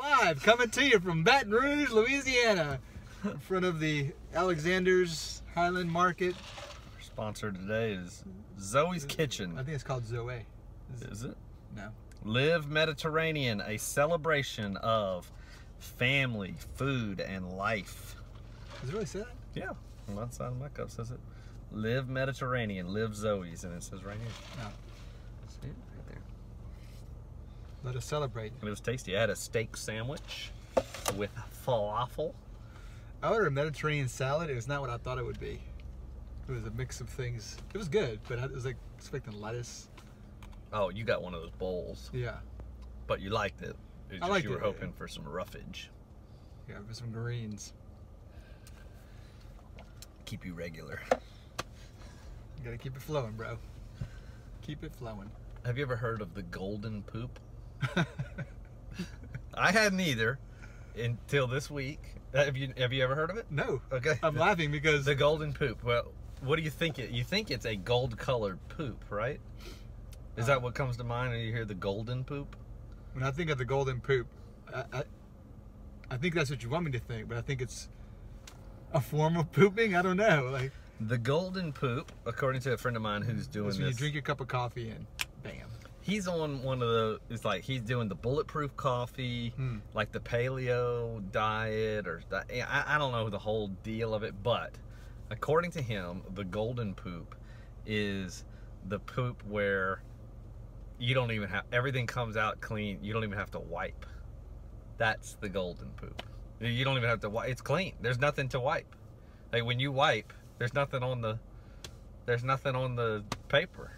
live, coming to you from Baton Rouge, Louisiana, in front of the Alexander's Highland Market. Our sponsor today is Zoe's Kitchen. I think it's called Zoe. Is it? No. Live Mediterranean, a celebration of family, food, and life. Does it really say that? Yeah, on one side of my cup says it. Live Mediterranean, live Zoe's, and it says right here. No. See it right there. Let us celebrate. And it was tasty. I had a steak sandwich with falafel. I ordered a Mediterranean salad. It was not what I thought it would be. It was a mix of things. It was good, but I was like expecting lettuce. Oh, you got one of those bowls. Yeah. But you liked it. It's I just liked you were it, hoping yeah. for some roughage. Yeah, for some greens. Keep you regular. You gotta keep it flowing, bro. Keep it flowing. Have you ever heard of the golden poop? I hadn't either until this week. Have you ever heard of it? No. Okay. I'm laughing because The golden poop. Well, what do you think? You think it's a gold-colored poop, right? Is that what comes to mind when you hear the golden poop? when I think of the golden poop, I think that's what you want me to think, but I think it's a form of pooping. I don't know. Like The golden poop, according to a friend of mine who's doing it's this. when you drink your cup of coffee and bam. He's on one of the, it's like he's doing the bulletproof coffee, like the paleo diet, or I don't know the whole deal of it, but according to him, the golden poop is the poop where you don't even have, everything comes out clean, you don't even have to wipe. That's the golden poop. You don't even have to wipe, it's clean. There's nothing to wipe. Like when you wipe, there's nothing on the paper.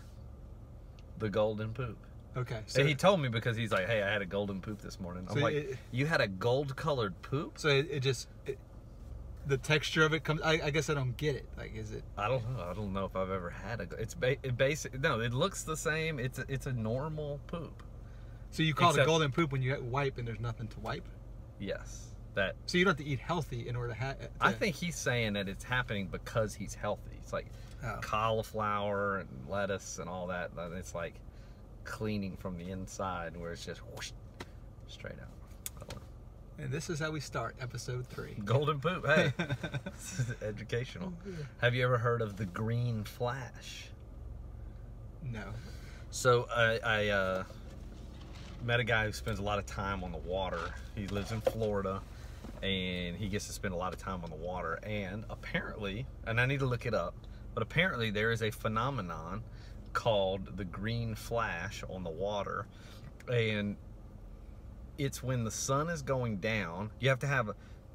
The golden poop. Okay. So he told me because he's like, hey, I had a golden poop this morning. I'm So like, you had a gold colored poop? So it just the texture of it comes. I guess I don't get it. Like, is it? I don't know. I don't know if I've ever had a. It's basic. No, it looks the same. It's a normal poop. So you call it a Except- golden poop when you wipe and there's nothing to wipe. Yes, that. So you don't have to eat healthy in order to have. I think he's saying that it's happening because he's healthy. It's like cauliflower and lettuce and all that. And it's like cleaning from the inside, where it's just whoosh, straight out. I don't know. And this is how we start episode 3. Golden poop. Hey, this is educational. Have you ever heard of the green flash? No. So I met a guy who spends a lot of time on the water. He lives in Florida, and he gets to spend a lot of time on the water. And apparently, and I need to look it up, but apparently there is a phenomenon called the green flash on the water, and it's when the sun is going down. You have to have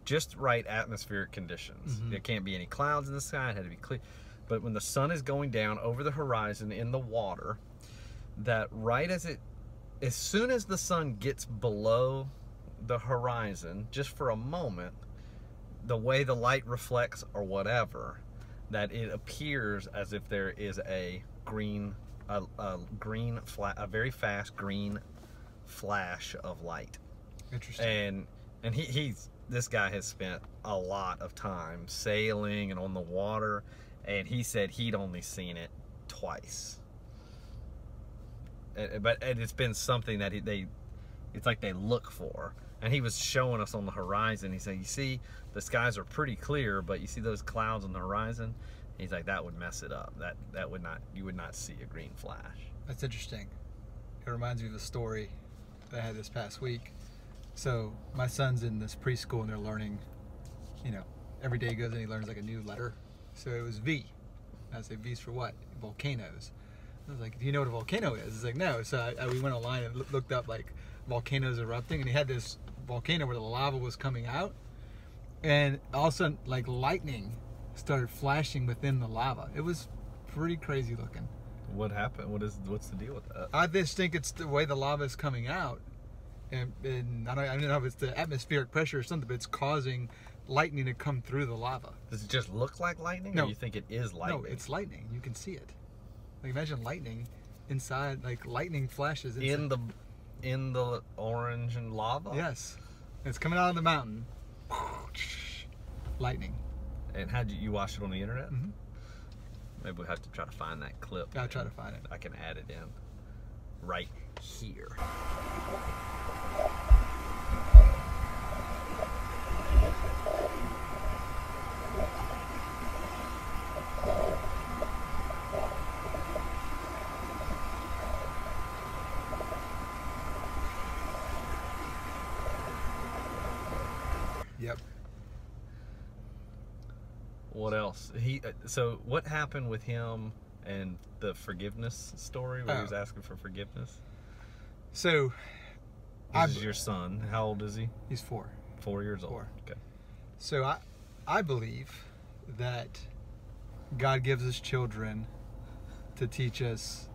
just right atmospheric conditions. There can't be any clouds in the sky. It had to be clear. But when the sun is going down over the horizon in the water, that right as soon as the sun gets below the horizon, just for a moment, the way the light reflects or whatever, that it appears as if there is a very fast green flash of light. Interesting. And this guy has spent a lot of time sailing and on the water, and he said he'd only seen it twice. But it's been something that it's like they look for. And he was showing us on the horizon. He said, you see, the skies are pretty clear, but you see those clouds on the horizon? He's like, that would mess it up. You would not see a green flash. That's interesting. It reminds me of a story that I had this past week. So my son's in this preschool and they're learning, every day he goes and he learns like a new letter. So it was V. I say, V's for what? Volcanoes. I was like, do you know what a volcano is? He's like, no. So we went online and looked up like volcanoes erupting, and he had this volcano where the lava was coming out, and all of a sudden like lightning started flashing within the lava. It was pretty crazy looking. What happened? What's the deal with that? I just think it's the way the lava is coming out, and I don't know if it's the atmospheric pressure or something, but it's causing lightning to come through the lava. Does it just look like lightning, No. or you think it is lightning? No, it's lightning. You can see it. Like imagine lightning inside, like lightning flashes inside. in the orange and lava. Yes, it's coming out of the mountain. Lightning. And how'd you watch it on the internet? Mm-hmm. Maybe we'll have to try to find that clip. I'll try to find it. I can add it in right here. Yep. What else? So what happened with him and the forgiveness story where he was asking for forgiveness? So, This is your son. How old is he? He's 4. 4 years old. 4. Okay. So I believe that God gives us children to teach us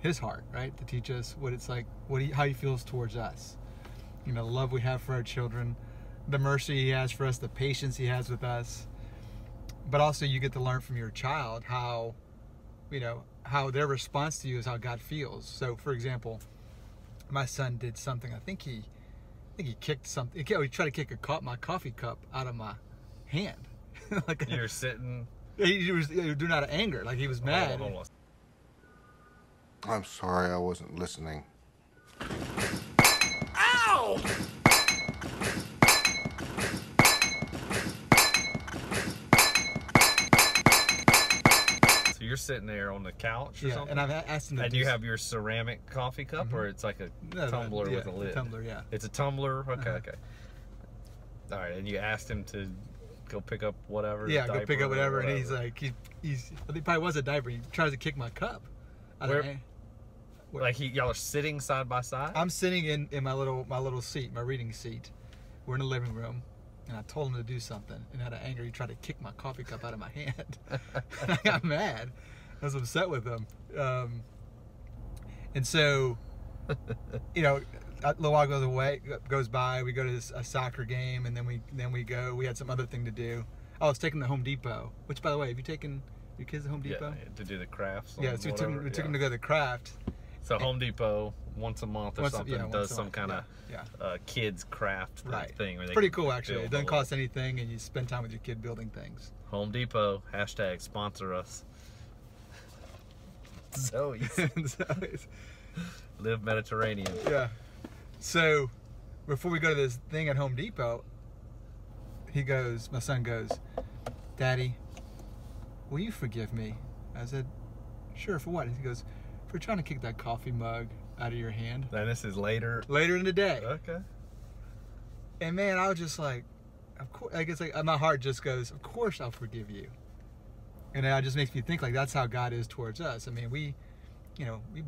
His heart, right? To teach us what it's like, how He feels towards us. You know, the love we have for our children, the mercy He has for us, the patience He has with us. But also, you get to learn from your child how, you know, how their response to you is how God feels. So, for example, my son did something. I think he kicked something. He tried to kick my coffee cup out of my hand. Like You're sitting. He was doing out of anger, like he was mad. Hold on. I'm sorry, I wasn't listening. Ow! So you're sitting there on the couch or something? And I've asked him to And you have your ceramic coffee cup, or it's like a tumbler with a lid? Tumbler, yeah. It's a tumbler? Okay, okay. All right, and you asked him to go pick up whatever? Yeah, go pick up whatever, and he's like, I think it probably was a diaper. He tries to kick my cup. Like y'all are sitting side by side? I'm sitting in my little seat, my reading seat. We're in the living room, and I told him to do something, and out of anger, he tried to kick my coffee cup out of my hand. And I got mad. I was upset with him. And so, you know, a little while goes by. We go to a soccer game, and then we go. We had some other thing to do. I was taking the Home Depot. Which, by the way, have you taken your kids to Home Depot? Yeah, to do the crafts. Yeah, so we took them to go to the craft. So Home Depot once a month or something does some kind of kids craft thing. Where it's pretty cool, actually. It doesn't cost anything, and you spend time with your kid building things. Home Depot, # sponsor us. Zoe's. Live Mediterranean. Yeah. So, before we go to this thing at Home Depot, my son goes, "Daddy, will you forgive me?" I said, "Sure, for what?" He goes, "For trying to kick that coffee mug out of your hand." And this is later in the day. Okay. And man, I was just like, of course, I guess like my heart just goes, of course I'll forgive you. And that just makes me think like that's how God is towards us. I mean, we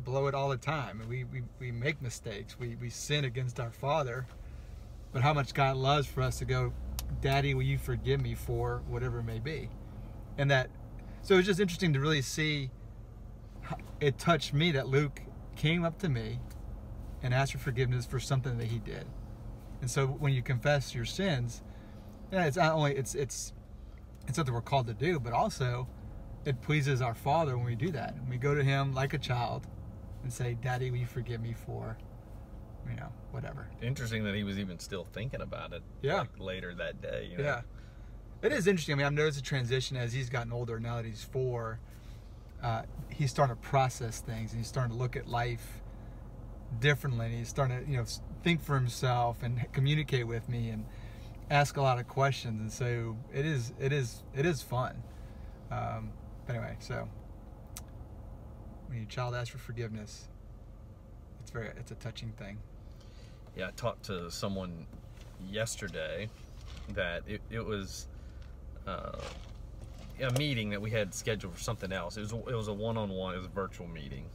blow it all the time, and we make mistakes. We sin against our Father. But how much God loves for us to go, "Daddy, will you forgive me for whatever it may be?" And so it's just interesting to really see. It touched me that Luke came up to me and asked for forgiveness for something that he did. And so when you confess your sins, it's not only it's something we're called to do, but also it pleases our Father when we do that. And we go to Him like a child and say, "Daddy, will you forgive me for, whatever." Interesting that he was even still thinking about it. Yeah. Like later that day. You know? Yeah. It is interesting. I mean, I've noticed a transition as he's gotten older. Now that he's 4, he's starting to process things, and he's starting to look at life differently. And he's starting to, think for himself and communicate with me and ask a lot of questions. And so it is fun. But anyway, so when your child asks for forgiveness, it's a touching thing. Yeah, I talked to someone yesterday that it was a meeting that we had scheduled for something else. It was a one-on-one. It was a virtual meeting,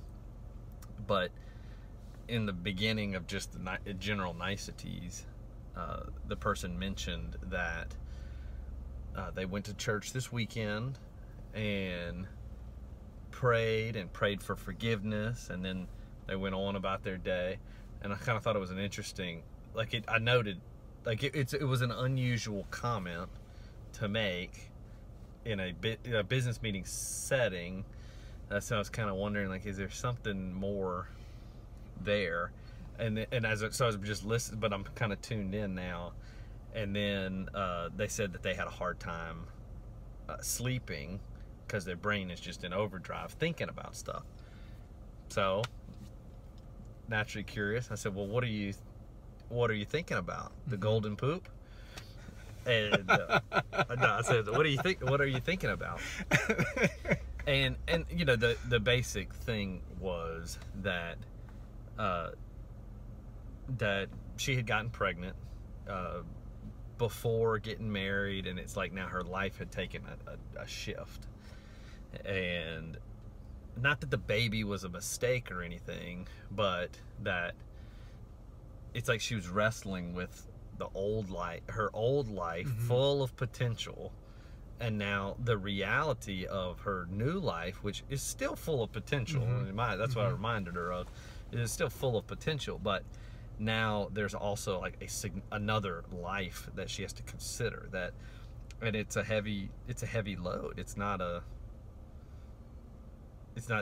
but in the beginning of just the general niceties, the person mentioned that they went to church this weekend and prayed for forgiveness, and then they went on about their day. And I kind of thought it was an interesting, I noted, it was an unusual comment to make in a business meeting setting. So I was kind of wondering, is there something more there? And I was just listening, but I'm kind of tuned in now. And then they said that they had a hard time sleeping because their brain is just in overdrive thinking about stuff. So naturally curious, I said, "Well, what are you thinking about? The golden poop?" And no, I said, "What do you think? What are you thinking about?" And the basic thing was that that she had gotten pregnant before getting married, and it's like now her life had taken a shift. And not that the baby was a mistake or anything, but that it's like she was wrestling with the old life, her old life, full of potential, and now the reality of her new life, which is still full of potential. That's what I reminded her of. It is still full of potential, but now there's also like another life that she has to consider. That, and it's a heavy load. It's not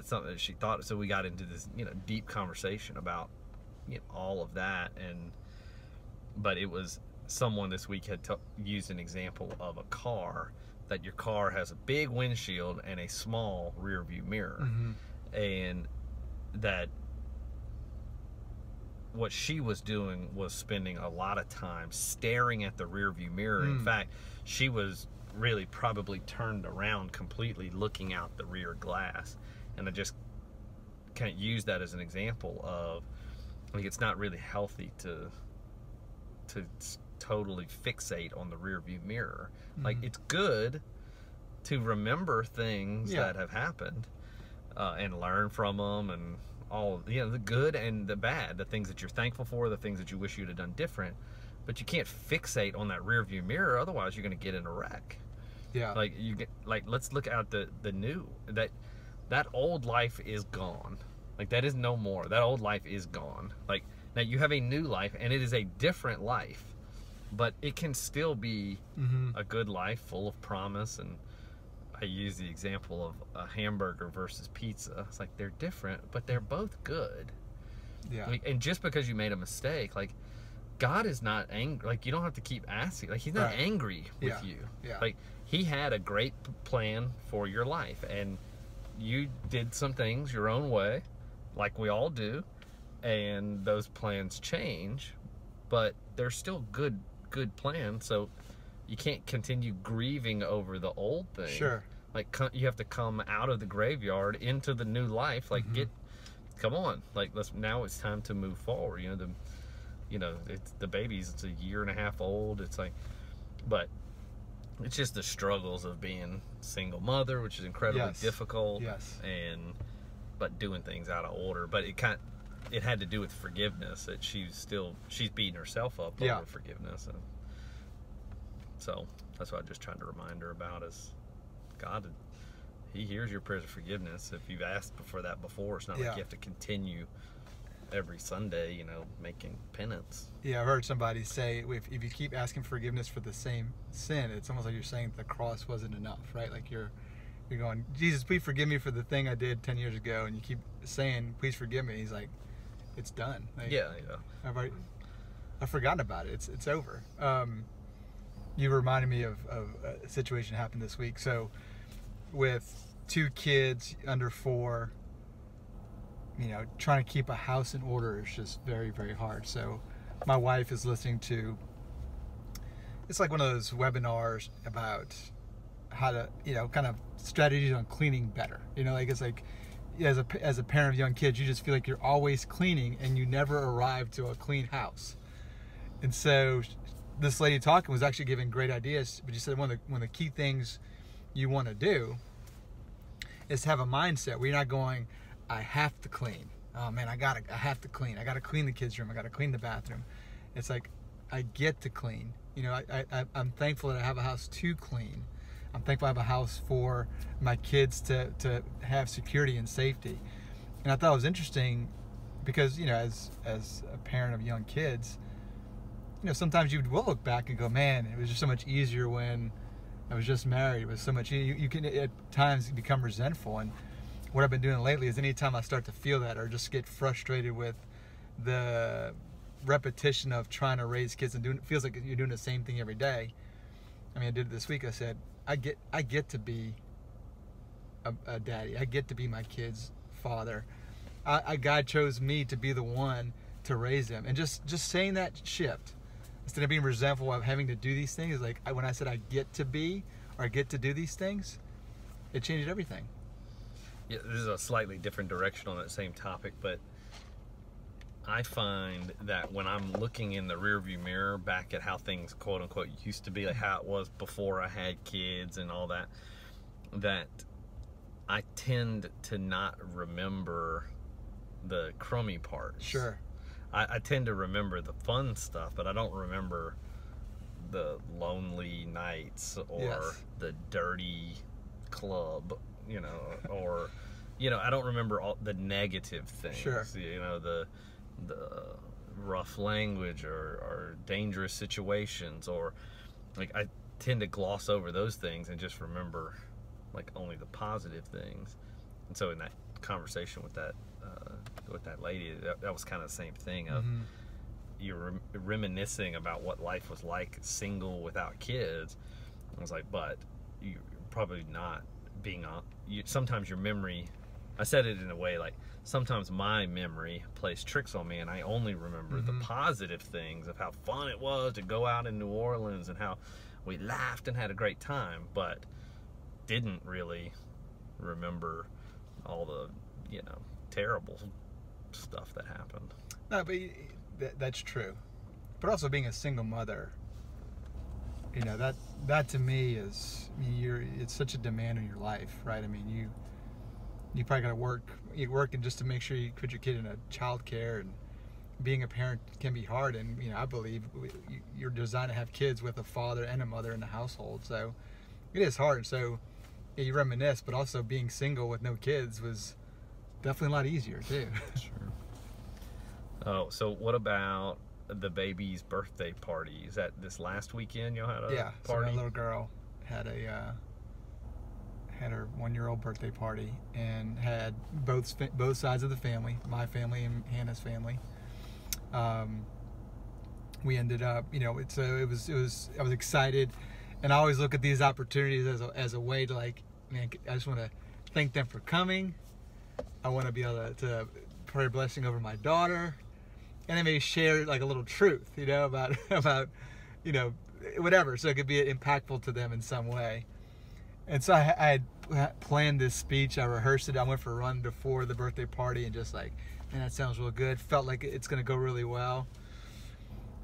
something that she thought. So we got into this, deep conversation about, all of that. But it was someone this week had used an example of a car, that your car has a big windshield and a small rear view mirror. And that what she was doing was spending a lot of time staring at the rear view mirror. In fact, she was really probably turned around completely looking out the rear glass. And I just kind of use that as an example of, like, it's not really healthy to totally fixate on the rear view mirror. Like, it's good to remember things that have happened and learn from them, and all, the good and the bad, the things that you're thankful for, the things that you wish you'd have done different. But you can't fixate on that rear view mirror, otherwise you're going to get in a wreck. Let's look at the new, that old life is gone. Like, that is no more. That old life is gone. Like, now you have a new life, and it is a different life, but it can still be a good life full of promise. And I use the example of a hamburger versus pizza. It's like, they're different, but they're both good. Like, and just because you made a mistake, like, God is not angry. Like, you don't have to keep asking. Like, he's not angry with you. Like, he had a great plan for your life, and you did some things your own way, like we all do, and those plans change, but they're still good plans. So you can't continue grieving over the old thing. Like, you have to come out of the graveyard into the new life. Like, come on, like, now it's time to move forward. It's the baby's, it's a 1.5 years old. It's like, but it's just the struggles of being single mother, which is incredibly difficult. But doing things out of order. But it had to do with forgiveness, that she's beating herself up over forgiveness. And so that's what I just tried to remind her about, is God, he hears your prayers of forgiveness. If you've asked for that before, it's not like you have to continue every Sunday, making penance. I've heard somebody say, if you keep asking forgiveness for the same sin, it's almost like you're saying the cross wasn't enough, right? Like, you're going, Jesus, please forgive me for the thing I did 10 years ago, and you keep saying, please forgive me. He's like, it's done. Like, I've forgotten about it. It's over. You reminded me of a situation that happened this week. So, with 2 kids under 4, trying to keep a house in order is just very, very hard. So my wife is listening to, it's like one of those webinars about how to, kind of strategies on cleaning better. Like, it's like, as a parent of young kids, you just feel like you're always cleaning and you never arrive to a clean house. And so this lady talking was actually giving great ideas, but she said one of the key things you want to do is have a mindset where you're not going, I have to clean. Oh man, I have to clean. I got to clean the kids' room. I got to clean the bathroom. It's like, I get to clean. I'm thankful that I have a house to clean. I'm thankful I have a house for my kids to have security and safety. And I thought it was interesting because, as a parent of young kids, sometimes you will look back and go, man, it was just so much easier when I was just married. It was so much easier. You can at times become resentful. And what I've been doing lately is anytime I start to feel that or just get frustrated with the repetition of trying to raise kids and it feels like you're doing the same thing every day. I mean, I did it this week. I said, I get to be a daddy. I get to be my kid's father. God chose me to be the one to raise them. And just saying that shift, instead of being resentful of having to do these things, like when I said I get to be or I get to do these things, it changed everything. Yeah, this is a slightly different direction on that same topic, but I find that when I'm looking in the rearview mirror back at how things quote unquote used to be, like how it was before I had kids and all that, that I tend to not remember the crummy parts. Sure. I tend to remember the fun stuff, but I don't remember the lonely nights or Yes. the dirty club, you know, or, you know, I don't remember all the negative things. Sure. You know, the rough language or dangerous situations, or like I tend to gloss over those things and just remember like only the positive things. And so in that conversation with that lady, that was kind of the same thing of you're reminiscing about what life was like single without kids. I was like, but you're probably not being on sometimes your memory, I said it in a way like sometimes my memory plays tricks on me and I only remember the positive things of how fun it was to go out in New Orleans and how we laughed and had a great time, but didn't really remember all the, you know, terrible stuff that happened. No, but that's true. But also being a single mother, you know, that to me is, I mean, it's such a demand on your life, right? I mean, you probably got to you're working just to make sure you put your kid in a child care, and being a parent can be hard. And, you know, I believe you're designed to have kids with a father and a mother in the household. So it is hard. So yeah, you reminisce, but also being single with no kids was definitely a lot easier too. Sure. Oh, so what about the baby's birthday party? Is that this last weekend y'all had a Yeah, so party? my little girl had her 1-year-old birthday party and had both sides of the family, my family and Hannah's family. We ended up, you know, I was excited, and I always look at these opportunities as a way to, like, man, I just want to thank them for coming. I want to be able to pray a blessing over my daughter, and then maybe share like a little truth, you know, about you know, whatever, so it could be impactful to them in some way. And so I had planned this speech. I rehearsed it. I went for a run before the birthday party and just like, man, that sounds real good. Felt like it's going to go really well.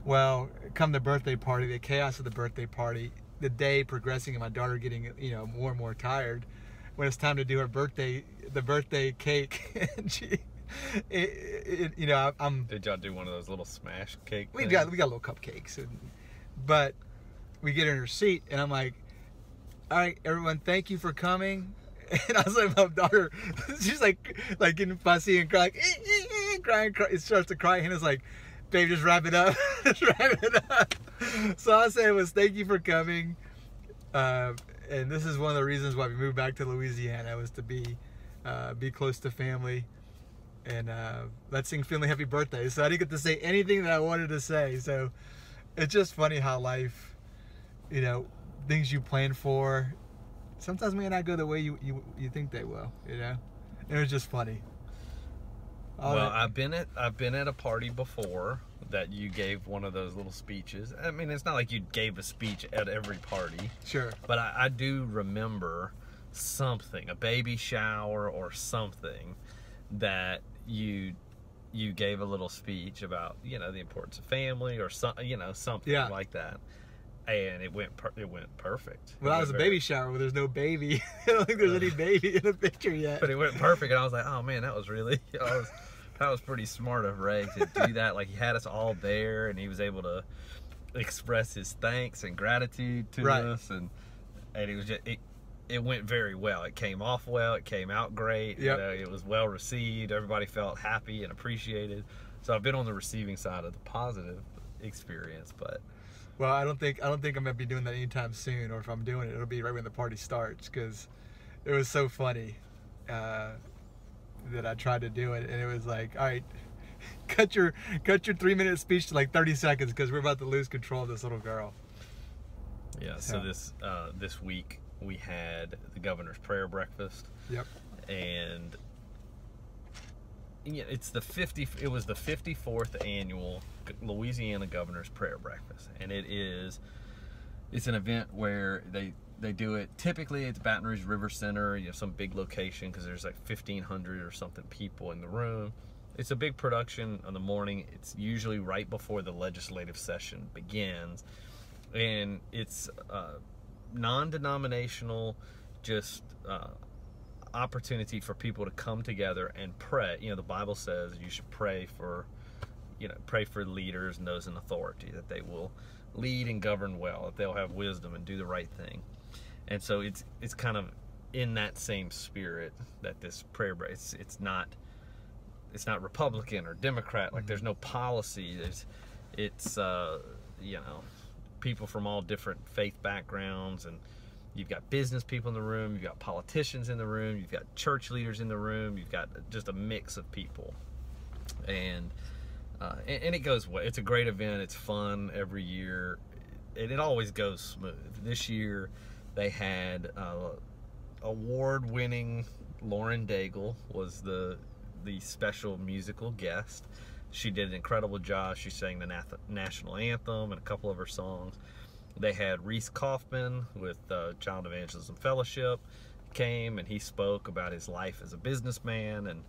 Well, come the birthday party, the chaos of the birthday party, the day progressing and my daughter getting, you know, more and more tired. When it's time to do the birthday cake, and you know, Did y'all do one of those little smash cake we things? got little cupcakes, but we get in her seat, and I'm like, all right, everyone, thank you for coming. And I was like, my daughter, she's like getting fussy and crying, crying. It starts to cry. Hannah's like, babe, just wrap it up. Just wrap it up. So all I said was, thank you for coming. And this is one of the reasons why we moved back to Louisiana, was to be close to family. And let's sing Finley happy birthday. So I didn't get to say anything that I wanted to say. So it's just funny how life, you know, things you plan for sometimes may not go the way you think they will, you know. And it was just funny. Well, I've been at a party before that you gave one of those little speeches. I mean, it's not like you gave a speech at every party. Sure. But I do remember something, a baby shower or something, that you gave a little speech about, you know, the importance of family or something like that. And it went perfect. Well, that was a baby shower where there's no baby. I don't think there's any baby in the picture yet. But it went perfect, and I was like, oh man, that was really, that was pretty smart of Ray to do that. Like, he had us all there, and he was able to express his thanks and gratitude to us, and it was just, it went very well. It came off well. It came out great. Yep. You know, it was well received. Everybody felt happy and appreciated. So I've been on the receiving side of the positive experience, but. Well, I don't think I'm gonna be doing that anytime soon, or if I'm doing it, it'll be right when the party starts, because it was so funny that I tried to do it, and it was like, all right, cut your 3-minute speech to like 30 seconds, because we're about to lose control of this little girl. Yeah. So this week we had the governor's prayer breakfast. Yep. And yeah, it was the 54th annual Louisiana Governor's Prayer Breakfast, and it's an event where they do it. Typically, it's Baton Rouge River Center, you know, some big location, because there's like 1,500 or something people in the room, it's a big production in the morning. It's usually right before the legislative session begins, and it's non-denominational, just opportunity for people to come together and pray. You know, the Bible says you should pray for, pray for leaders and those in authority, that they will lead and govern well, that they'll have wisdom and do the right thing. And so it's kind of in that same spirit that this prayer break. It's not Republican or Democrat. Like, there's no policy. It's people from all different faith backgrounds, and you've got business people in the room, you've got politicians in the room, you've got church leaders in the room, you've got just a mix of people, and it goes well. It's a great event. It's fun every year, and it always goes smooth. This year they had award-winning Lauren Daigle was the special musical guest. She did an incredible job. She sang the national anthem and a couple of her songs. They had Reese Kaufman with Child Evangelism Fellowship came, and he spoke about his life as a businessman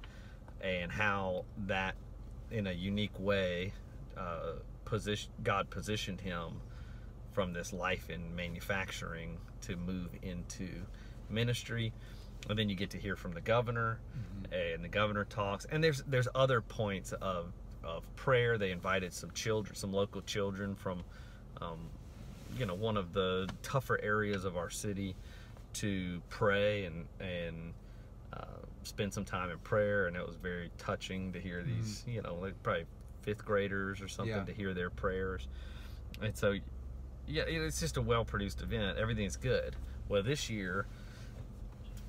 and how that, in a unique way, God positioned him from this life in manufacturing to move into ministry. And then you get to hear from the governor, and the governor talks. And there's other points of prayer. They invited some local children from one of the tougher areas of our city to pray and spend some time in prayer. And it was very touching to hear these, like probably fifth graders or something, to hear their prayers. And so, yeah, it's just a well-produced event. Everything's good. Well, this year,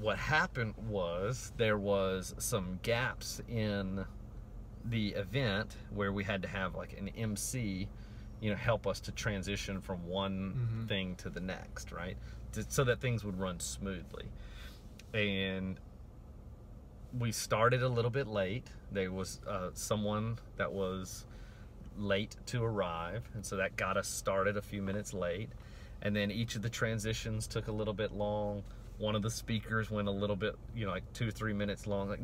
what happened was there was some gaps in the event where we had to have like an MC, help us to transition from one thing to the next, right? So that things would run smoothly. And we started a little bit late. There was someone that was late to arrive, and so that got us started a few minutes late. And then each of the transitions took a little bit long. One of the speakers went a little bit, like 2 or 3 minutes long. Like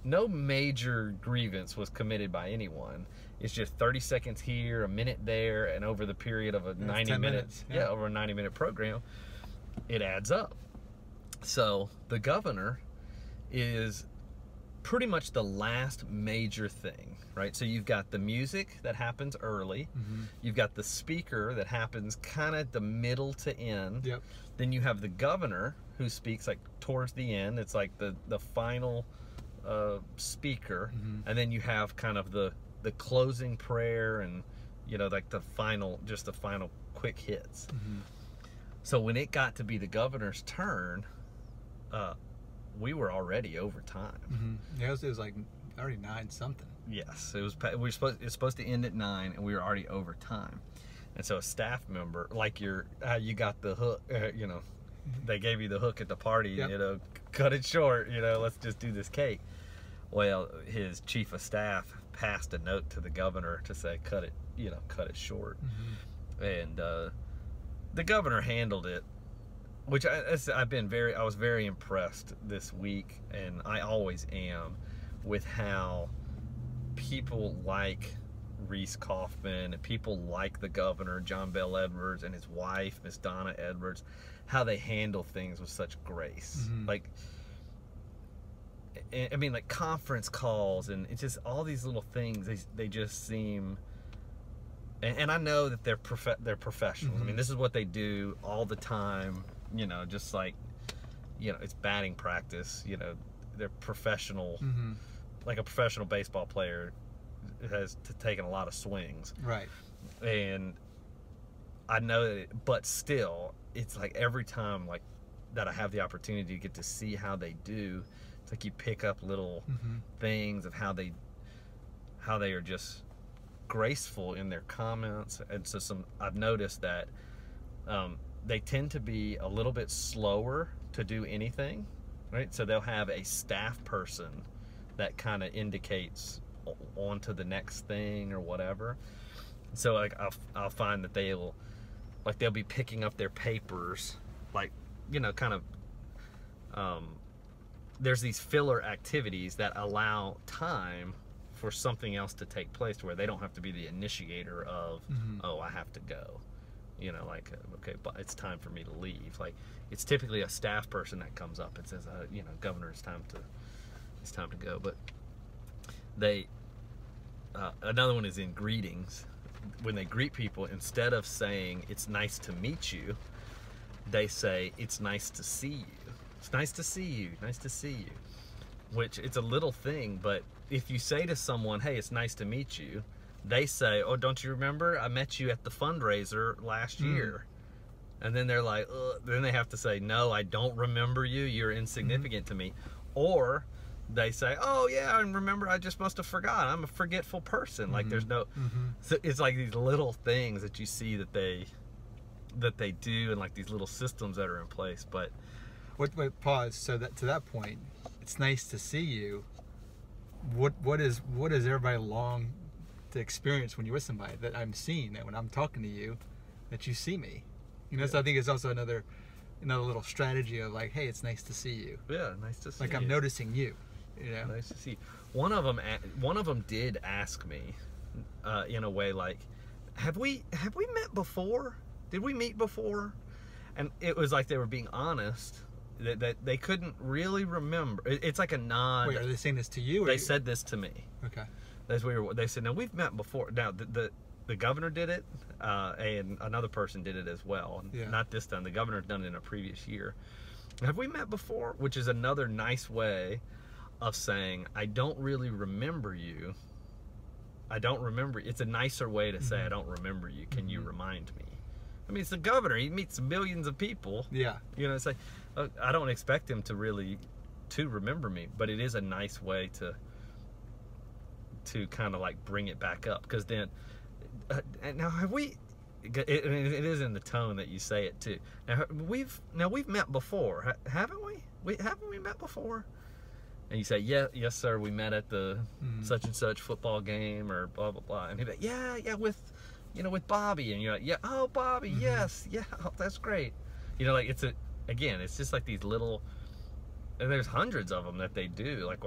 no major grievance was committed by anyone. It's just 30 seconds here, a minute there, and over the period of a 90 minutes, over a 90-minute program, it adds up. So the governor is pretty much the last major thing, right? So you've got the music that happens early. You've got the speaker that happens kind of at the middle to end. Yep. Then you have the governor who speaks like towards the end. It's like the final speaker. And then you have kind of the closing prayer and, like the final quick hits. So when it got to be the governor's turn, we were already over time. Yeah, it was like already 9 something. Yes, it's supposed to end at 9, and we were already over time. And so a staff member, like you got the hook, they gave you the hook at the party, cut it short, let's just do this cake. Well, his chief of staff passed a note to the governor to say, cut it short. And the governor handled it, which I was very impressed this week, and I always am, with how people like Reese Kaufman and people like the governor, John Bell Edwards, and his wife, Miss Donna Edwards, how they handle things with such grace. Like, I mean, like conference calls, and it's just all these little things, they just seem, and I know that they're professionals. I mean, this is what they do all the time, just like, it's batting practice, they're professional, like a professional baseball player has taken a lot of swings. Right. And I know that, but still, it's like every time like that I have the opportunity to get to see how they do, it's like you pick up little things of how they are just graceful in their comments. And so I've noticed that they tend to be a little bit slower to do anything, right? So they'll have a staff person that kind of indicates on to the next thing or whatever. So like I'll find that they'll be picking up their papers, like, kind of there's these filler activities that allow time for something else to take place where they don't have to be the initiator of, oh, I have to go. You know, like, okay, but it's time for me to leave. Like, it's typically a staff person that comes up and says, you know, Governor, it's time to go. But they, another one is in greetings. When they greet people, instead of saying, it's nice to meet you, they say, it's nice to see you. It's nice to see you, nice to see you. Which, it's a little thing, but if you say to someone, hey, it's nice to meet you, they say, oh, don't you remember? I met you at the fundraiser last year. And then they're like, ugh. Then they have to say, no, I don't remember you. You're insignificant to me. Or they say, oh, yeah, I remember. I just must have forgot. I'm a forgetful person. Like, there's no... So it's like these little things that you see that they do, and like these little systems that are in place. But wait, pause. So that to that point, it's nice to see you. What is everybody long to experience when you're with somebody? That I'm seeing, that when I'm talking to you, that you see me. You know, so I think it's also another little strategy of like, hey, it's nice to see you. Yeah, nice to see like you. I'm noticing you. You know, nice to see. One of them did ask me, in a way, like, have we met before? Did we meet before? And it was like they were being honest, that they couldn't really remember. It's like a nod. Wait, are they saying this to you? Or they said this to me. Okay. They said, now we've met before. Now the governor did it, and another person did it as well. Yeah. Not this time. The governor's done it in a previous year. Have we met before? Which is another nice way of saying, I don't really remember you. I don't remember. It's a nicer way to say, I don't remember you. Can you remind me? I mean, it's the governor. He meets millions of people. Yeah. You know, it's like, I don't expect him to really remember me, but it is a nice way to kind of like bring it back up. Because then, now have we? It is in the tone that you say it too. Now we've met before, haven't we? Haven't we met before? And you say, yeah, yes, sir. We met at the such and such football game, or blah blah blah. And he'd be like, yeah, with Bobby. And you're like, yeah, oh, Bobby, yes, yeah, oh, that's great. You know, like it's just like these little, and there's hundreds of them that they do. Like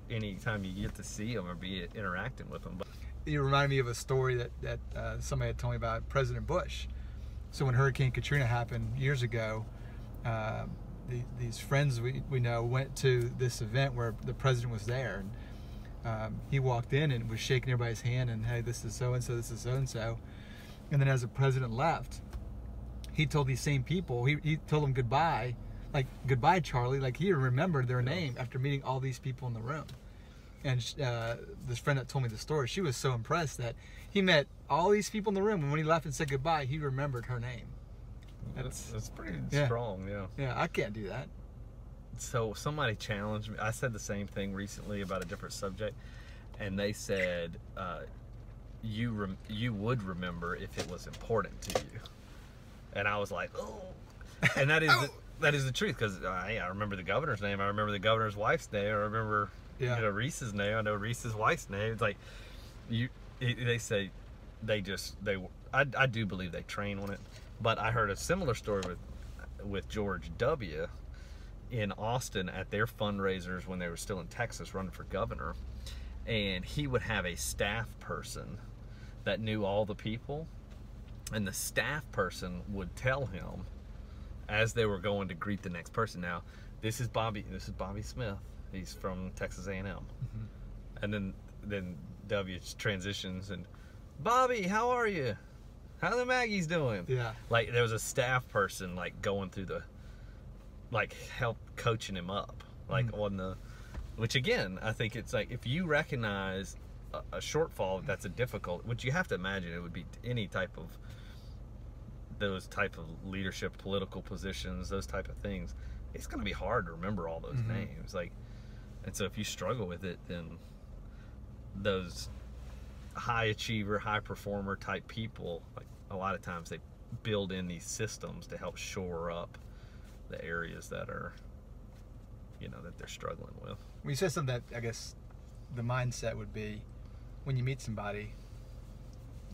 anytime you get to see them or be interacting with them. But you remind me of a story that somebody had told me about President Bush. So when Hurricane Katrina happened years ago, these friends we know went to this event where the president was there, and he walked in and was shaking everybody's hand and, hey, this is so and so, this is so and so. And then as the president left, he told these same people, he told them goodbye, like, goodbye, Charlie. Like, he remembered their name after meeting all these people in the room. And this friend that told me the story, she was so impressed that he met all these people in the room, and when he left and said goodbye, he remembered her name. That's pretty strong, yeah. Yeah, I can't do that. So somebody challenged me. I said the same thing recently about a different subject, and they said you would remember if it was important to you. And I was like, oh. And that is the truth, because I remember the governor's name. I remember the governor's wife's name. I remember Reese's name. I know Reese's wife's name. It's like they say I do believe they train on it. But I heard a similar story with George W. in Austin at their fundraisers when they were still in Texas running for governor. And he would have a staff person that knew all the people. And the staff person would tell him as they were going to greet the next person, now, this is Bobby Smith. He's from Texas A&M. And then W transitions and, Bobby, how are you? How the Maggies doing? Yeah. Like, there was a staff person like going through help coaching him up, like on the, which again, I think it's like, if you recognize a shortfall, that's a difficult, which you have to imagine it would be any type of, those type of leadership, political positions, those type of things, it's going to be hard to remember all those names. Like, and so if you struggle with it, then those high achiever, high performer type people, like, a lot of times they build in these systems to help shore up the areas that are, that they're struggling with. Well, you said something that I guess the mindset would be, when you meet somebody,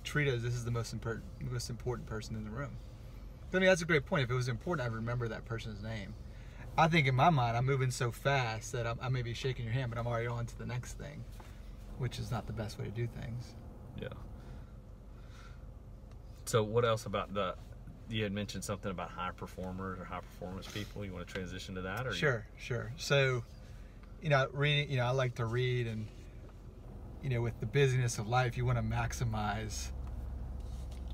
treat it as this is the most important person in the room. I mean, that's a great point. If it was important, I'd remember that person's name. I think in my mind, I'm moving so fast that I may be shaking your hand, but I'm already on to the next thing, which is not the best way to do things. Yeah. So what else about you had mentioned something about high performers or high performance people. You want to transition to that? Or Sure. So, reading, I like to read, and, with the busyness of life, you want to maximize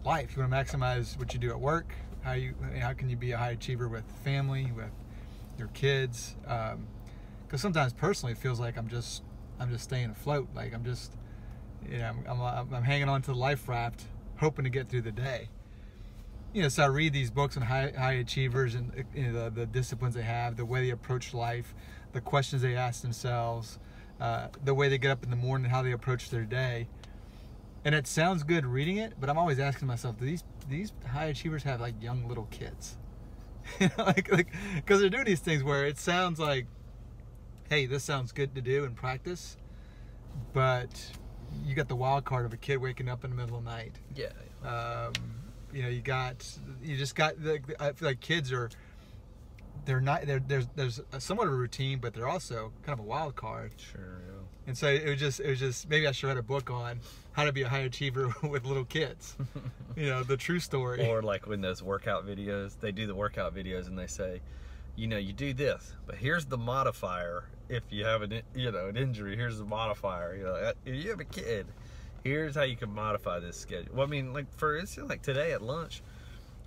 life. You want to maximize what you do at work. How can you be a high achiever with family, with your kids? Because sometimes personally it feels like I'm just staying afloat. Like I'm just, I'm hanging on to the life raft, hoping to get through the day. So I read these books on high achievers and the disciplines they have, the way they approach life, the questions they ask themselves, the way they get up in the morning, how they approach their day. And it sounds good reading it, but I'm always asking myself, do these high achievers have like young little kids? Because they're doing these things where it sounds like, hey, this sounds good to do and practice, but you got the wild card of a kid waking up in the middle of the night. Yeah. You just got. I feel like kids are. There's somewhat of a routine, but they're also kind of a wild card. Sure. Yeah. And so it was just maybe I should write a book on how to be a high achiever with little kids. The true story. Or like when those workout videos, they do the workout videos and they say, you do this, but here's the modifier. If you have an injury, here's the modifier. If you have a kid, here's how you can modify this schedule. Well, I mean, like for instance, like today at lunch,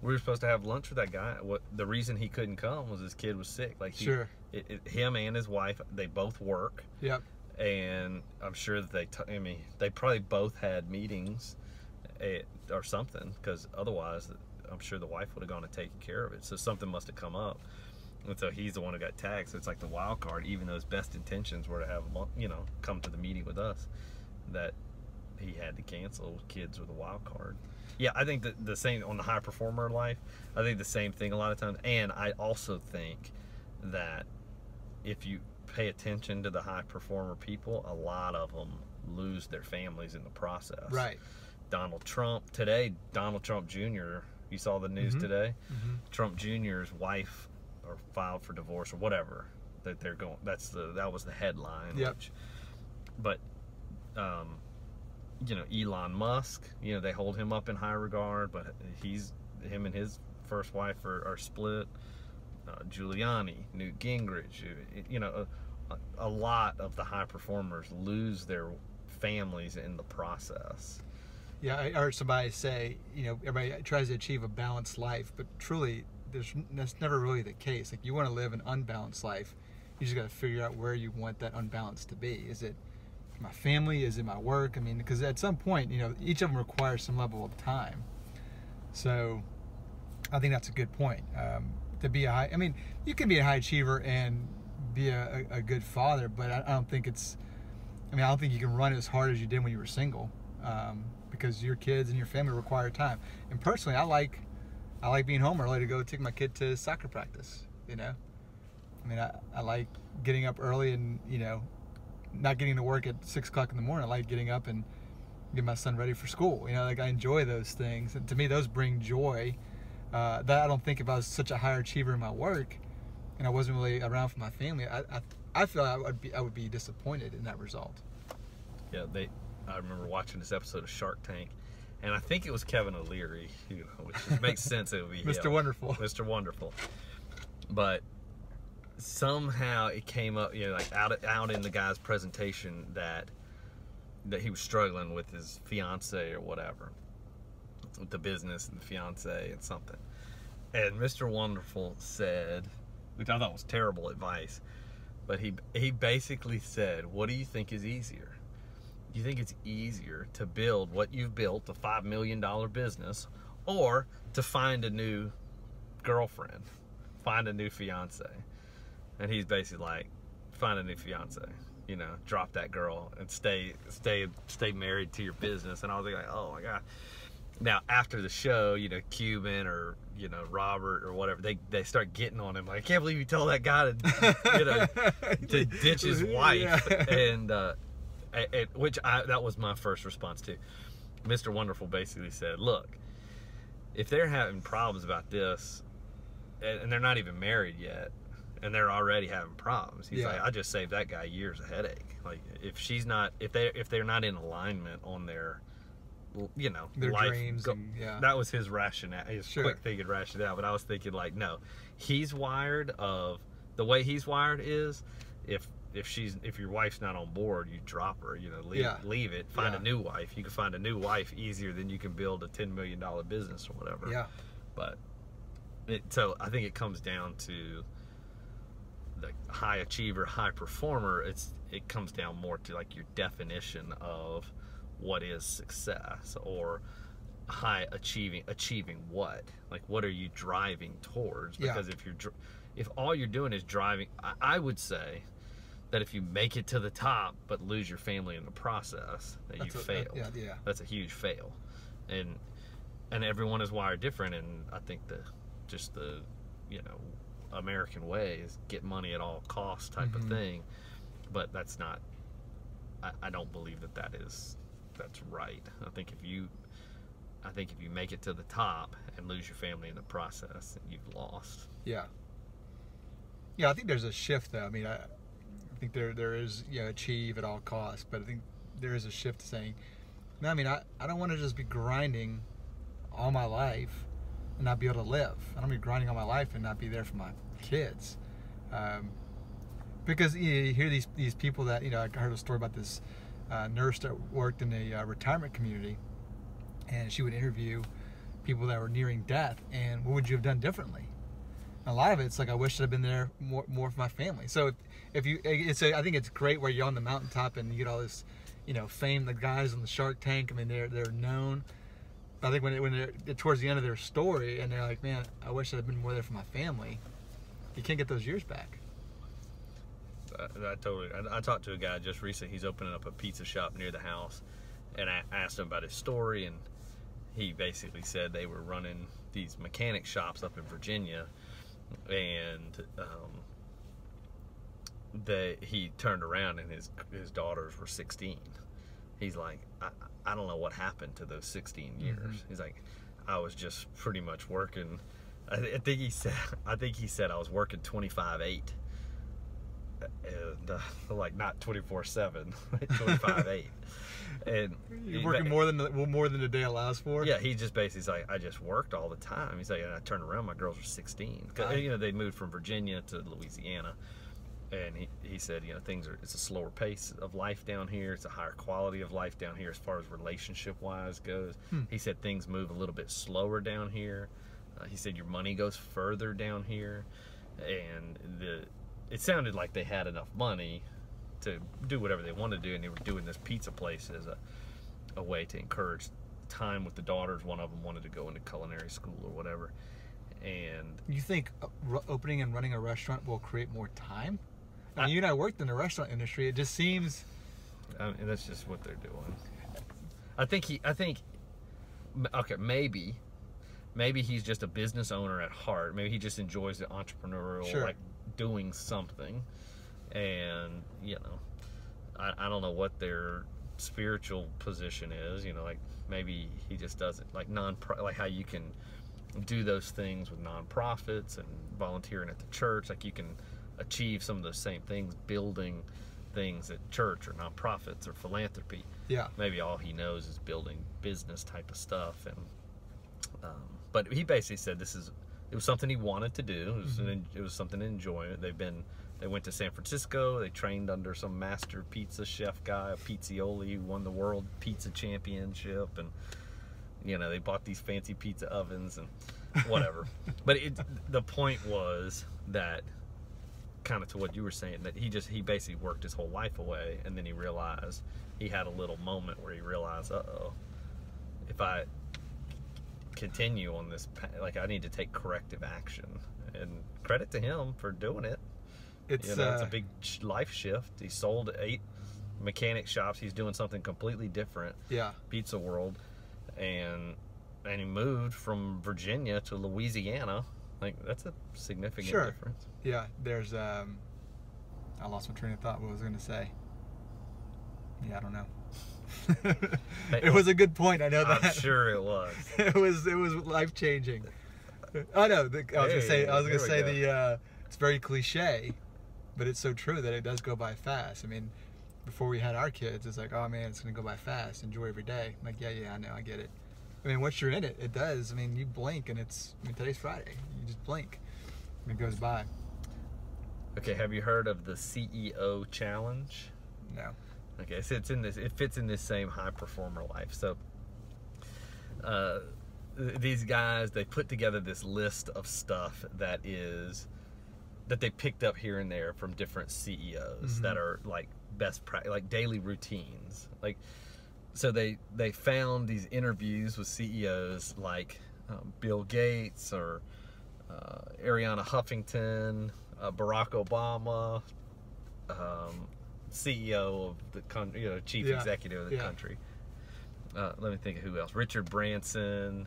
we were supposed to have lunch with that guy. The reason he couldn't come was his kid was sick. Like him and his wife, they both work. Yep. And I'm sure that they probably both had meetings or something, because otherwise I'm sure the wife would have gone and taken care of it. So something must have come up. And so he's the one who got tagged. So it's like the wild card, even though his best intentions were to have, come to the meeting with us, that he had to cancel. Kids were the wild card. Yeah, I think that the same on the high performer life, I think the same thing a lot of times. And I also think that if you pay attention to the high performer people, a lot of them lose their families in the process. Right. Donald Trump Jr., you saw the news today? Mm-hmm. Trump Jr.'s wife filed for divorce or whatever that they're going. That was the headline. Yep. But Elon Musk, they hold him up in high regard, but him and his first wife are split. Giuliani, Newt Gingrich, a lot of the high performers lose their families in the process. Yeah, I heard somebody say, everybody tries to achieve a balanced life, but truly, that's never really the case. Like, you want to live an unbalanced life, you just got to figure out where you want that unbalance to be. Is it my family? Is it my work? I mean, because at some point, each of them requires some level of time. So, I think that's a good point. To be you can be a high achiever and be a good father, but I don't think I don't think you can run as hard as you did when you were single, because your kids and your family require time. And personally, I like being home early to go take my kid to soccer practice. I like getting up early and not getting to work at 6 o'clock in the morning. I like getting up and get my son ready for school. I enjoy those things, and to me, those bring joy. That I don't think if I was such a higher achiever in my work and I wasn't really around for my family, I feel I would be disappointed in that result. Yeah, I remember watching this episode of Shark Tank, and I think it was Kevin O'Leary, which makes sense. It would be Mr. Wonderful. Mr. Wonderful. But somehow it came up, like out in the guy's presentation that he was struggling with his fiance or whatever, with the business and the fiance and something. And Mr. Wonderful said, which I thought was terrible advice, but he basically said, what do you think is easier? Do you think it's easier to build what you've built, a $5 million business, or to find a new girlfriend, find a new fiance? And he's basically like, find a new fiance, drop that girl and stay married to your business. And I was like, oh my God. Now, after the show, Cuban or, Robert or whatever, they start getting on him. Like, I can't believe you told that guy to ditch his wife. Yeah. And, that was my first response too. Mr. Wonderful basically said, look, if they're having problems about this, and they're not even married yet, and they're already having problems. He's Yeah. like, I just saved that guy years of headache. Like if they're not in alignment on their, you know, Their life dreams and, yeah. That was his rationale, his Sure. quick thinking rationale. But I was thinking like, no, he's wired of the way he's wired is if your wife's not on board, you drop her, you know, leave it, find a new wife. You can find a new wife easier than you can build a $10 million business or whatever. Yeah. But so I think it comes down to the high achiever, high performer. It comes down more to like your definition of what is success, or high achieving what, like what are you driving towards? Because if all you're doing is driving, I would say that if you make it to the top but lose your family in the process, that you failed. Yeah. That's a huge fail. And everyone is wired different, and I think the you know, American way is get money at all costs type of thing. But that's not, I don't believe that's right. I think if you make it to the top and lose your family in the process, you've lost. Yeah. Yeah, I think there's a shift though. I mean, I think there is, you know, achieve at all costs, but I think there is a shift to saying, no, I mean, I don't want to just be grinding all my life and not be able to live. I don't want to be grinding all my life and not be there for my kids. Because you hear these people that, you know, I heard a story about this nurse that worked in a retirement community, and she would interview people that were nearing death, and what would you have done differently? And a lot of it's like, I wish I'd been there more for my family. So I think it's great where you're on the mountaintop and you get all this, you know, fame. The guys on the Shark Tank, I mean, they're known. But I think when they're towards the end of their story and they're like, man, I wish I'd been more there for my family, you can't get those years back. I talked to a guy just recently. He's opening up a pizza shop near the house, and I asked him about his story, and he basically said they were running these mechanic shops up in Virginia, and he turned around and his daughters were 16. He's like, I don't know what happened to those 16 years. He's like, I was just pretty much working. I think he said I was working 25/8. And like not 24/7, 25/8. And you're working more than the day allows for. Yeah, he just basically is like, I just worked all the time. He's like, and I turned around, my girls were 16. You know, they moved from Virginia to Louisiana, and he said, you know, it's a slower pace of life down here. It's a higher quality of life down here as far as relationship wise goes. He said things move a little bit slower down here. He said your money goes further down here, and it sounded like they had enough money to do whatever they wanted to do, and they were doing this pizza place as a way to encourage time with the daughters. One of them wanted to go into culinary school or whatever. And you think opening and running a restaurant will create more time? I mean, you and I worked in the restaurant industry. It just seems. I mean, that's just what they're doing. I think okay, maybe he's just a business owner at heart. Maybe he just enjoys the entrepreneurial, like doing something. And, you know, I don't know what their spiritual position is. You know, like maybe he just doesn't like like how you can do those things with nonprofits and volunteering at the church. Like you can achieve some of those same things building things at church or nonprofits or philanthropy. Yeah. Maybe all he knows is building business type of stuff. And but he basically said it was something he wanted to do. It was something to enjoy. They went to San Francisco. They trained under some master pizza chef guy, Pizzioli, who won the world pizza championship, and you know, they bought these fancy pizza ovens and whatever. But the point was that, kind of to what you were saying, that he basically worked his whole life away, and then he realized, he had a little moment where he realized, if I continue on this path, like I need to take corrective action. And credit to him for doing it. It's a big life shift. He sold 8 mechanic shops. He's doing something completely different. Yeah. Pizza world. And he moved from Virginia to Louisiana. Like, that's a significant difference. Yeah, there's I lost my train of thought. What was I going to say? Yeah, I don't know. It was a good point. I know that. I'm sure it was. It was life changing. Oh no, I was gonna say it's very cliche, but it's so true that it does go by fast. I mean, before we had our kids, it's like, oh man, it's gonna go by fast. Enjoy every day. I'm like, yeah, I know, I get it. I mean, once you're in it, it does. I mean, you blink and today's Friday. You just blink and it goes by. Okay, have you heard of the CEO challenge? No. Okay, so it fits in this same high performer life. So these guys, they put together this list of stuff that they picked up here and there from different CEOs that are like best practice, like daily routines. Like, so they found these interviews with CEOs like Bill Gates or Ariana Huffington, Barack Obama, CEO of the country, chief executive of the country. Let me think of who else. Richard Branson,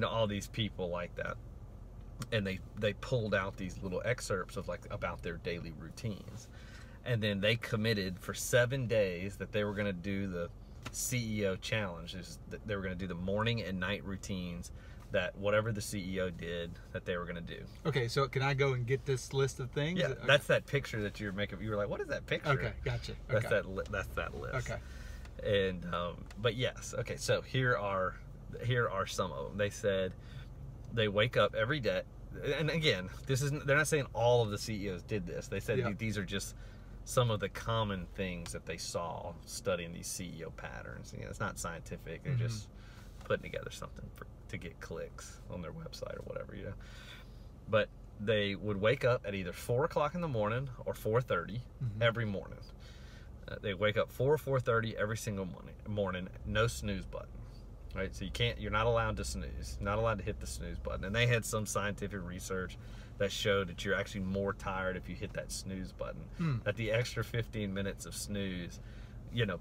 all these people like that. And they pulled out these little excerpts of about their daily routines. And then they committed for 7 days that they were going to do the CEO challenge. They were going to do the morning and night routines, that whatever the CEO did, that they were going to do. Okay, so can I go and get this list of things? Yeah, okay. That's that picture that you're making. You were like, what is that picture? Okay, gotcha. That's that list. Okay. And but yes, okay. So here are some of them. They said they wake up every day, and again, they're not saying all of the CEOs did this. They said these are just some of the common things that they saw studying these CEO patterns. It's not scientific. They're just putting together something to get clicks on their website or whatever, But they would wake up at either 4 o'clock in the morning or 4:30 every morning. They wake up 4 or 4:30 every single morning. No snooze button, right? So you're not allowed to snooze, not allowed to hit the snooze button. And they had some scientific research that showed that you're actually more tired if you hit that snooze button. That the extra 15 minutes of snooze,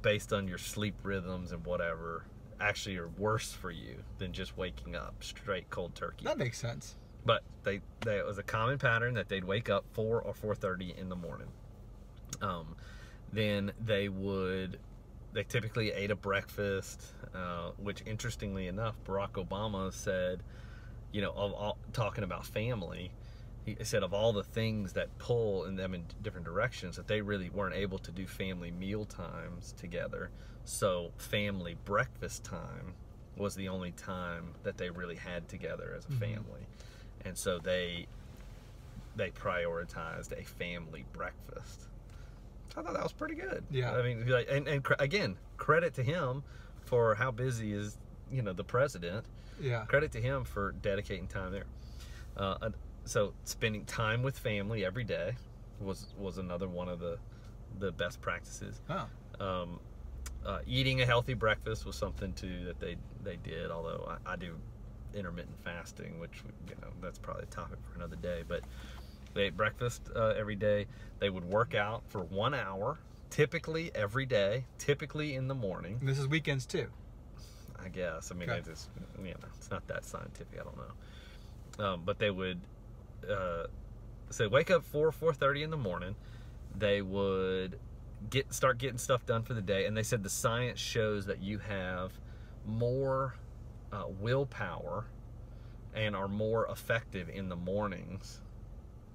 based on your sleep rhythms and whatever, actually are worse for you than just waking up straight cold turkey. That makes sense. But it was a common pattern that they'd wake up 4 or 4:30 in the morning. Then they typically ate a breakfast, which interestingly enough, Barack Obama said, talking about family, he said of all the things that pull in them in different directions, that they really weren't able to do family meal times together. So family breakfast time was the only time that they really had together as a family. And so they prioritized a family breakfast. So I thought that was pretty good. Yeah. I mean, and again, credit to him for how busy is, the president. Yeah. Credit to him for dedicating time there. So spending time with family every day was another one of the best practices. Oh. Eating a healthy breakfast was something too that they did, although I do intermittent fasting, which that's probably a topic for another day. But they ate breakfast every day. They would work out for 1 hour, typically every day, typically in the morning. And this is weekends too. I guess. I mean, Okay. it's not that scientific. I don't know. But they would so wake up 4:30 in the morning. They would start getting stuff done for the day, and they said the science shows that you have more willpower and are more effective in the mornings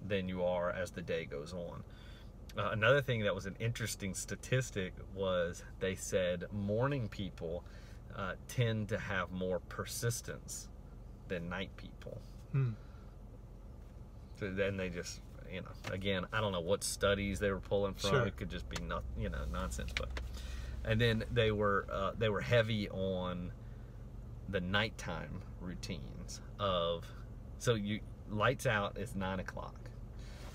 than you are as the day goes on. Another thing that was an interesting statistic was they said morning people tend to have more persistence than night people. So then they just, again, I don't know what studies they were pulling from. Sure. It could just be nonsense. But and then they were heavy on the nighttime routines so lights out is 9 o'clock.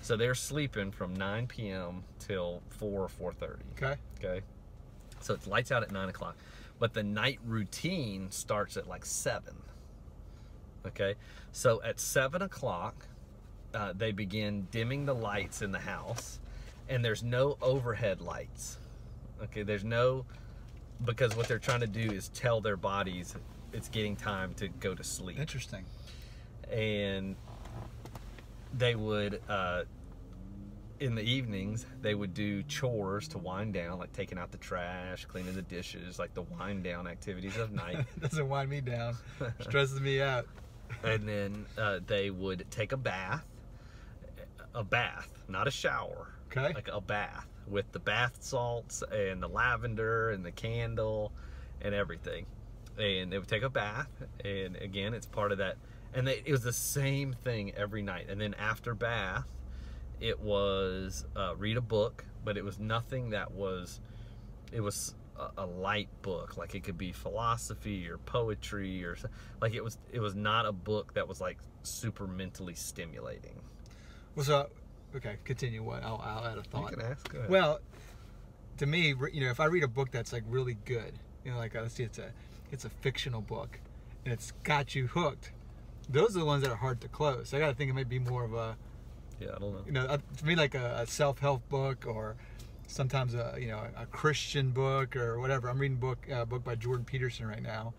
So they're sleeping from 9 p.m. till 4 or 4:30. Okay. So it's lights out at 9 o'clock. But the night routine starts at 7. Okay. So at 7 o'clock, they begin dimming the lights in the house, and there's no overhead lights. Okay. Because what they're trying to do is tell their bodies it's getting time to go to sleep. Interesting. And they would, in the evenings, they would do chores to wind down, like taking out the trash, cleaning the dishes, like the wind down activities of night. Doesn't wind me down. Stresses me out. And then they would take a bath, a bath, not a shower. Okay. Like a bath with the bath salts and the lavender and the candle and everything. And they would take a bath, and again, it's part of that. And it was the same thing every night. And then after bath, it was read a book, but it was nothing that was, it was a light book. Like it could be philosophy or poetry or like it was not a book that was like super mentally stimulating. Well, so okay, continue. What I'll add a thought. You can ask. Go ahead. Well, to me, you know, if I read a book that's like really good, you know, like let's see, it's a fictional book, and it's got you hooked. Those are the ones that are hard to close. So I got to think it might be more of a, yeah, I don't know. you know, to me like a self-help book, or sometimes a a Christian book or whatever. I'm reading a book by Jordan Peterson right now,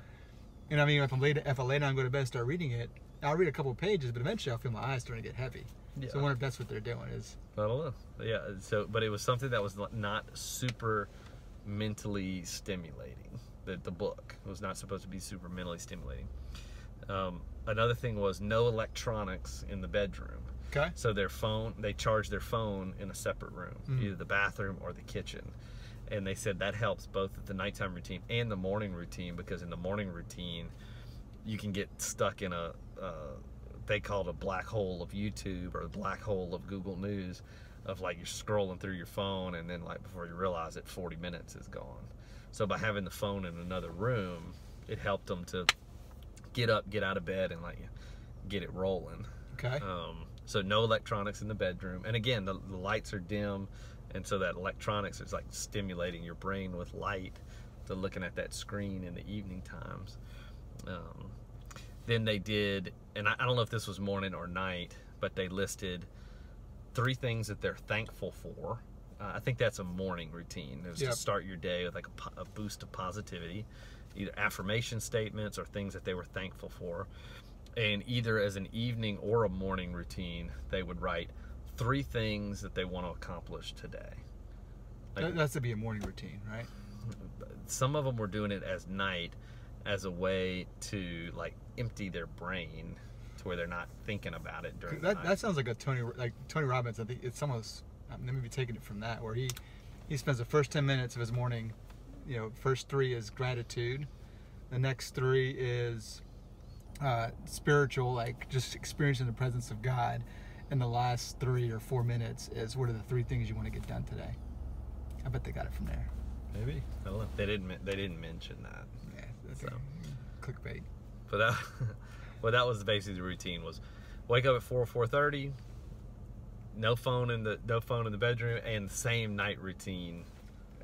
and I mean if I lay down and go to bed and start reading it, I'll read a couple of pages, but eventually I'll feel my eyes starting to get heavy. Yeah. So I wonder if that's what they're doing is. I don't know. Yeah. So, but it was something that was not super mentally stimulating. The book was not supposed to be super mentally stimulating. Another thing was no electronics in the bedroom. Okay. So they charge their phone in a separate room, either the bathroom or the kitchen. And they said that helps both at the nighttime routine and the morning routine, because in the morning routine, you can get stuck in they call it a black hole of YouTube or a black hole of Google News, of like you're scrolling through your phone, and then like before you realize it, 40 minutes is gone. So by having the phone in another room, it helped them to get up, get out of bed, and like get it rolling. Okay. So no electronics in the bedroom, and again the lights are dim, and so that electronics is like stimulating your brain with light to looking at that screen in the evening times. Then they did, and I don't know if this was morning or night, but they listed 3 things that they're thankful for. I think that's a morning routine. It was to start your day with like a boost of positivity, either affirmation statements or things that they were thankful for. And either as an evening or a morning routine, they would write 3 things that they want to accomplish today. Like, that's to be a morning routine, right? some of them were doing it as night as a way to like empty their brain to where they're not thinking about it during the night. That sounds like a Tony Robbins. I think it's almost, maybe taking it from that, where he spends the first 10 minutes of his morning, first 3 is gratitude, the next 3 is spiritual, like just experiencing the presence of God, and the last 3 or 4 minutes is what are the 3 things you want to get done today. I bet they got it from there. Maybe. I don't know. They didn't mention that. Yeah, that's so clickbait. But that was basically the routine, was wake up at 4:30, no phone in the bedroom, and the same night routine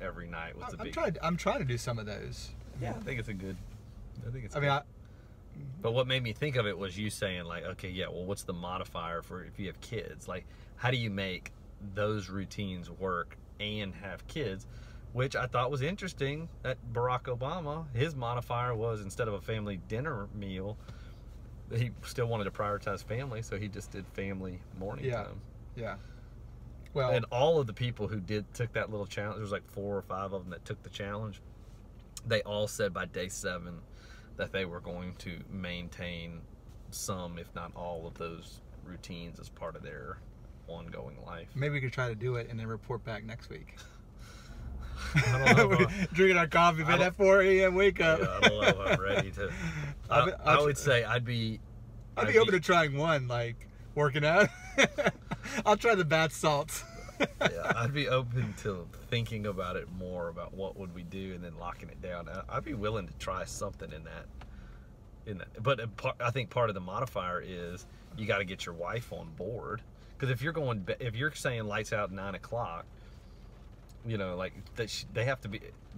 every night was I'm trying to do some of those. Yeah, I think it's good. But what made me think of it was you saying like, okay, yeah, well, what's the modifier for if you have kids? Like, how do you make those routines work and have kids? Which I thought was interesting that Barack Obama, his modifier was instead of a family dinner meal, he still wanted to prioritize family, so he just did family morning time. Yeah. Well, and all of the people who took that little challenge, there was like 4 or 5 of them that took the challenge, they all said by day 7 that they were going to maintain some, if not all, of those routines as part of their ongoing life. Maybe we could try to do it and then report back next week. I don't know drinking our coffee, man, at 4 a.m. wake up. Yeah, I don't know if I'm ready to. I would say I'd be open to trying one, like working out. I'll try the bath salts. Yeah, I'd be open to thinking about it more, about what would we do, and then locking it down. I'd be willing to try something in that. But I think part of the modifier is you got to get your wife on board, because if you're saying lights out 9 o'clock, like they have to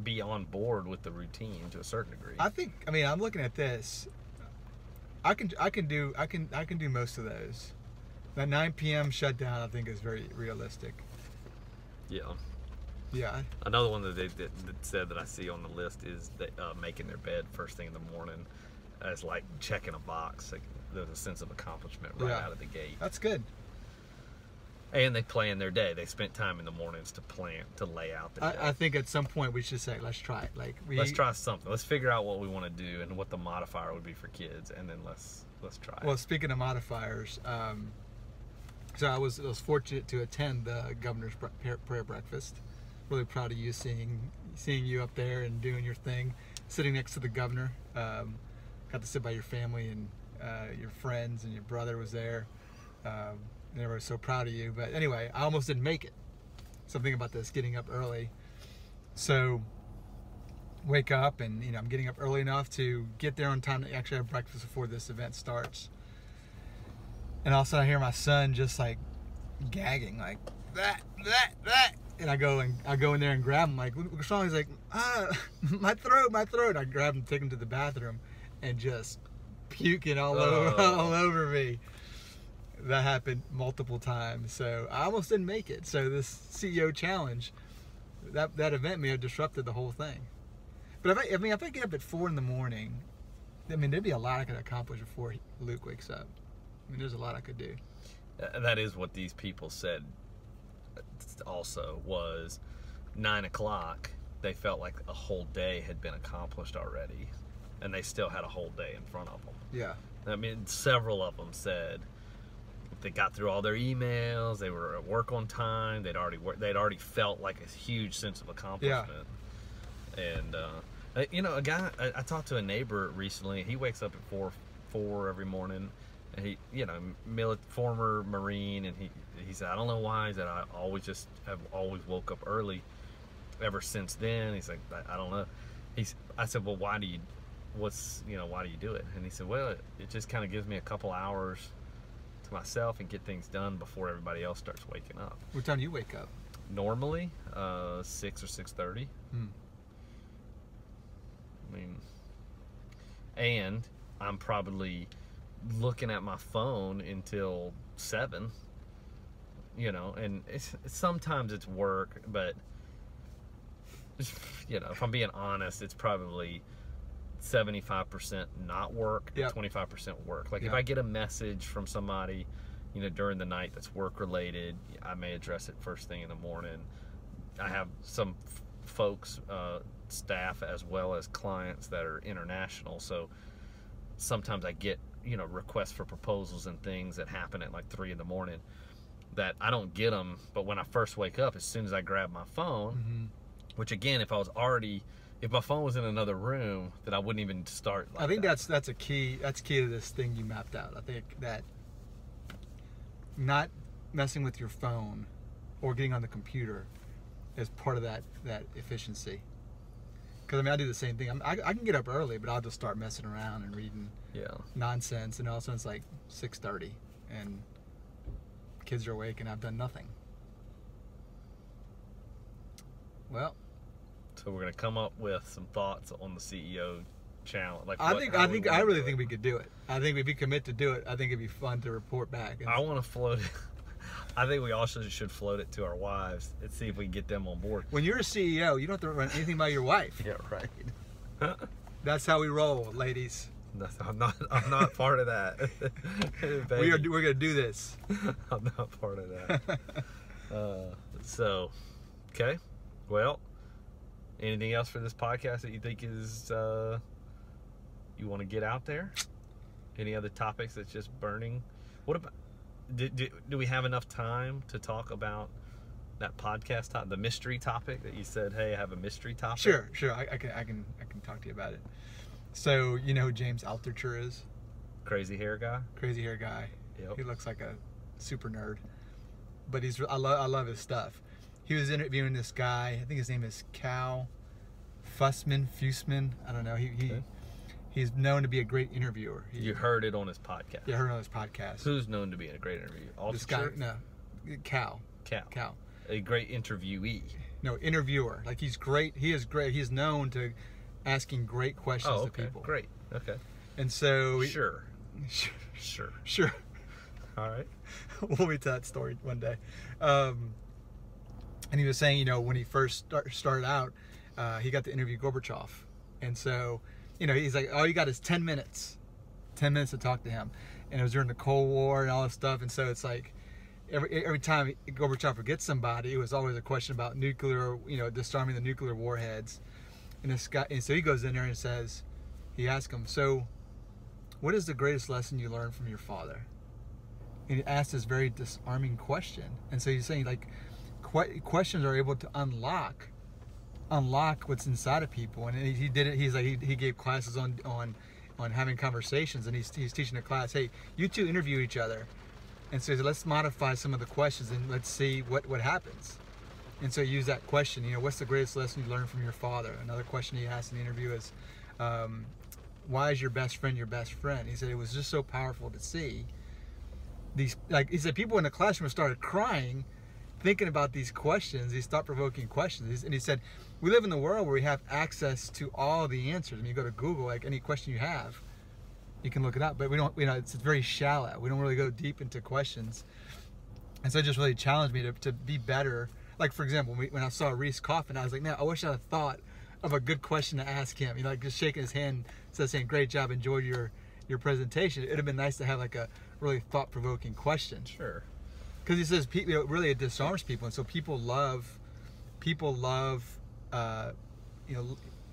be on board with the routine to a certain degree. I'm looking at this. I can do most of those. That 9 p.m. shutdown, I think, is very realistic. Yeah. Yeah. Another one that that said that I see on the list is making their bed first thing in the morning as like checking a box. Like, there's a sense of accomplishment right out of the gate. That's good. And they plan their day. They spent time in the mornings to lay out the day. I think at some point we should say, let's try it. Let's try something. Let's figure out what we want to do and what the modifier would be for kids, and then let's try it. Well, speaking of modifiers, So I was fortunate to attend the governor's prayer breakfast. Really proud of you, seeing you up there and doing your thing, sitting next to the governor. Got to sit by your family and your friends, and your brother was there. And everyone was so proud of you. But anyway, I almost didn't make it. Something about this, getting up early. So wake up, and I'm getting up early enough to get there on time to actually have breakfast before this event starts. And all of a sudden I hear my son just like gagging, like that. And I go in there and grab him, like, what's wrong? He's like, my throat. I grab him, take him to the bathroom, and just puking all over me. That happened multiple times. So I almost didn't make it. So this CEO challenge, that event may have disrupted the whole thing. But if I get up at 4 in the morning, there'd be a lot I could accomplish before Luke wakes up. There's a lot I could do. That is what these people said also, was 9 o'clock. They felt like a whole day had been accomplished already, and they still had a whole day in front of them. Yeah. Several of them said they got through all their emails, they were at work on time, they'd already felt like a huge sense of accomplishment. Yeah. And a guy, I talked to a neighbor recently. He wakes up at 4 every morning. And he, former Marine, and he said, I don't know why. He said, I have always woke up early ever since then. He's like, I don't know. I said, well, why do you do it? And he said, well, it just kind of gives me a couple hours to myself and get things done before everybody else starts waking up. What time do you wake up? Normally, 6 or 6:30. And I'm probably looking at my phone until 7, and sometimes it's work, but if I'm being honest, it's probably 75% not work and 25% work. Like if I get a message from somebody, during the night that's work related, I may address it first thing in the morning. I have some folks, staff as well as clients that are international, so sometimes I get requests for proposals and things that happen at like 3 in the morning that I don't get them. But when I first wake up, as soon as I grab my phone, which again, if my phone was in another room, then I wouldn't even start. I think that's key to this thing you mapped out. I think that not messing with your phone or getting on the computer is part of that efficiency. Because I do the same thing. I can get up early, but I'll just start messing around and reading nonsense, and all of a sudden it's like 6:30, and kids are awake, and I've done nothing. Well, so we're gonna come up with some thoughts on the CEO challenge. I really think we could do it. I think if we commit to do it, I think it'd be fun to report back. I want to float it. I think we also should float it to our wives and see if we can get them on board. When you're a CEO, you don't have to run anything by your wife. Yeah, right. That's how we roll, ladies. I'm not part of that. We're gonna do this. I'm not part of that. Okay. Well, anything else for this podcast that you think is you want to get out there? Any other topics that's just burning? What about? Do we have enough time to talk about that podcast the mystery topic that you said? Hey, I have a mystery topic. Sure. I can talk to you about it. So you know who James Altucher is? Crazy hair guy. Yep. He looks like a super nerd, but I love his stuff. He was interviewing this guy. I think his name is Cal Fussman. I don't know. He's known to be a great interviewer. You heard it on his podcast. Yeah, I heard it on his podcast. Who's known to be a great interviewer? This guy, no, Cal. A great interviewee. No, interviewer. Like he's great. He is great. He's known to asking great questions to people. Great. Okay. And so Sure. All right. We'll meet to that story one day. And he was saying, when he first started out, he got to interview Gorbachev, and so. He's like, all you got is 10 minutes. 10 minutes to talk to him. And it was during the Cold War and all this stuff. And so it's like, every time Gorbachev would get somebody, it was always a question about nuclear, disarming the nuclear warheads. And so he goes in there and says, he asks him, so what is the greatest lesson you learned from your father? And he asked this very disarming question. And so he's saying, like, questions are able to unlock what's inside of people. And he did it. He's like, he gave classes on having conversations, and he's teaching a class, hey, you two interview each other. And so he said, let's modify some of the questions and let's see what happens. And so he used that question, what's the greatest lesson you learned from your father? Another question he asked in the interview is, why is your best friend your best friend? He said it was just so powerful to see these, like he said, people in the classroom started crying, thinking about these questions, these thought-provoking questions. And he said, we live in the world where we have access to all the answers. When you go to Google, like any question you have, you can look it up, but we don't, it's very shallow. We don't really go deep into questions. And so it just really challenged me to be better. Like, for example, when I saw Reese Coffin, I was like, man, I wish I had thought of a good question to ask him. Like just shaking his hand, saying, great job, enjoyed your presentation. It'd have been nice to have like a really thought-provoking question. Sure. Because he says, really it disarms people. And so people love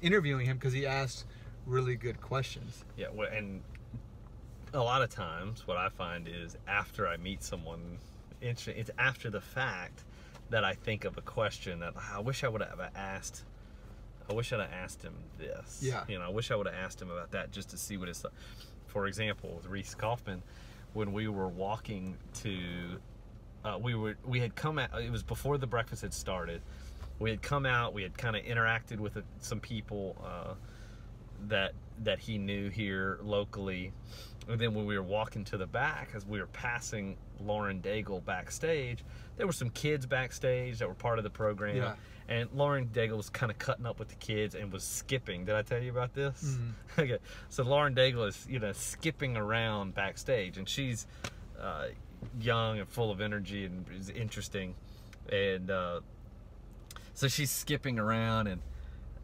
interviewing him because he asks really good questions. Yeah, and a lot of times what I find is after I meet someone interesting, it's after the fact that I think of a question that I wish I would have asked. I wish I'd have asked him this. Yeah. I wish I would have asked him about that just to see what it's. For example, with Reese Kaufman, when we were walking to, we had come out. It was before the breakfast had started. We had come out. We had kind of interacted with some people that he knew here locally. And then when we were walking to the back, as we were passing Lauren Daigle backstage, there were some kids backstage that were part of the program. Yeah. And Lauren Daigle was kind of cutting up with the kids and was skipping. Did I tell you about this? Mm-hmm. Okay. So Lauren Daigle is, skipping around backstage, and she's young and full of energy and is interesting. And so she's skipping around,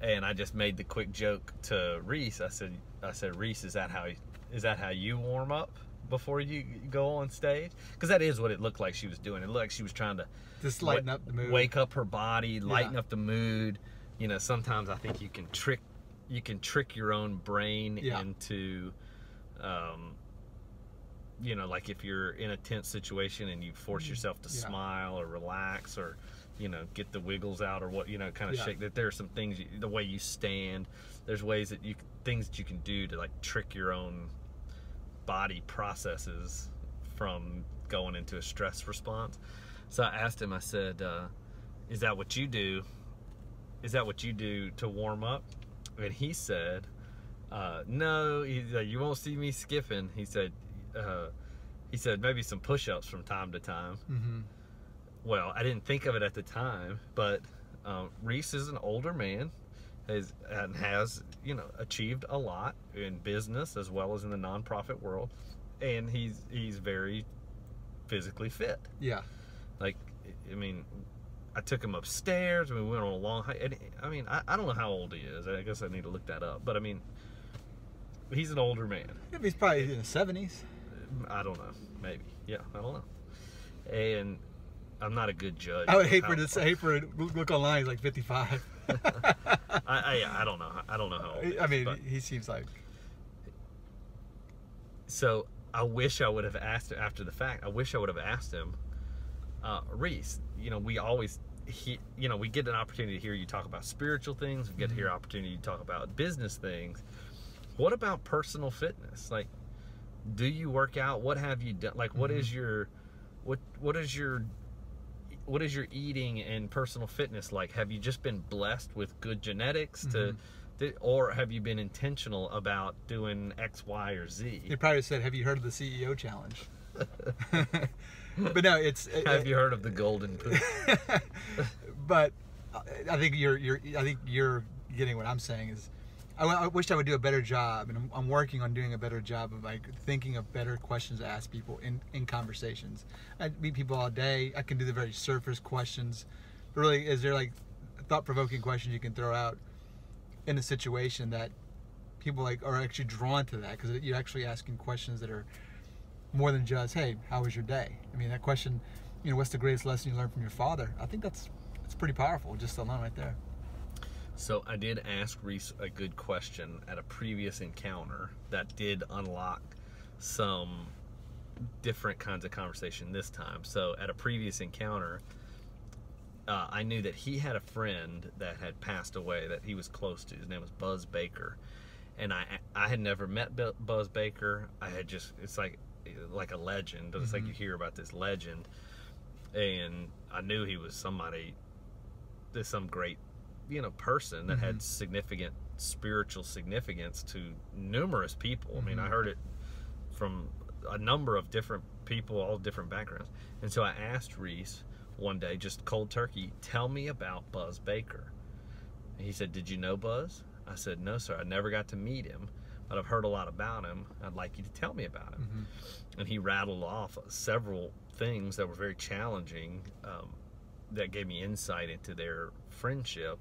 and I just made the quick joke to Reese. I said, Reese, is that how you warm up before you go on stage? Because that is what it looked like she was doing. It looked like she was trying to just lighten up the mood, wake up her body, lighten up the mood. Sometimes I think you can trick your own brain into, like if you're in a tense situation and you force yourself to smile or relax or, get the wiggles out or what, kind of shake. That there are some things, the way you stand, there's ways that things that you can do to like trick your own body processes from going into a stress response. So I asked him, I said, is that what you do? Is that what you do to warm up? And he said, no, you won't see me skipping. He said maybe some push-ups from time to time. Mm-hmm. Well, I didn't think of it at the time, but Reese is an older man, has achieved a lot in business as well as in the nonprofit world, and he's very physically fit. Yeah. Like, I took him upstairs and we went on a long hike. And, I don't know how old he is. I guess I need to look that up. But he's an older man. He's probably in his 70s. I don't know. Maybe. Yeah, I don't know. And I'm not a good judge. I would hate for it look online. He's like 55. I don't know. I don't know how old he is, but he seems like. So I wish I would have asked him after the fact. I wish I would have asked him, Reese. We get an opportunity to hear you talk about spiritual things. We get to hear an opportunity to talk about business things. What about personal fitness? Like, do you work out? What have you done? Like, what is your eating and personal fitness like? Have you just been blessed with good genetics or have you been intentional about doing X, Y, or Z? They probably said, have you heard of the CEO challenge? But no, have you heard of the golden poop? But I think you're getting what I'm saying is, I wish I would do a better job, and I'm working on doing a better job of like thinking of better questions to ask people in conversations. I meet people all day. I can do the very surface questions, but really, is there like thought-provoking questions you can throw out in a situation that people like are actually drawn to that, because you're actually asking questions that are more than just, hey, how was your day? That question, what's the greatest lesson you learned from your father? I think that's pretty powerful, just alone right there. So I did ask Reese a good question at a previous encounter that did unlock some different kinds of conversation this time. So at a previous encounter, I knew that he had a friend that had passed away that he was close to. His name was Buzz Baker. And I had never met Buzz Baker. I had just, it's like a legend. It's like you hear about this legend. And I knew he was somebody, some great, person that had significant spiritual significance to numerous people. I mean, I heard it from a number of different people, all different backgrounds. And so I asked Reese one day, just cold turkey, tell me about Buzz Baker. And he said, did you know Buzz? I said, no, sir, I never got to meet him, but I've heard a lot about him. I'd like you to tell me about him. And he rattled off several things that were very challenging, that gave me insight into their friendship.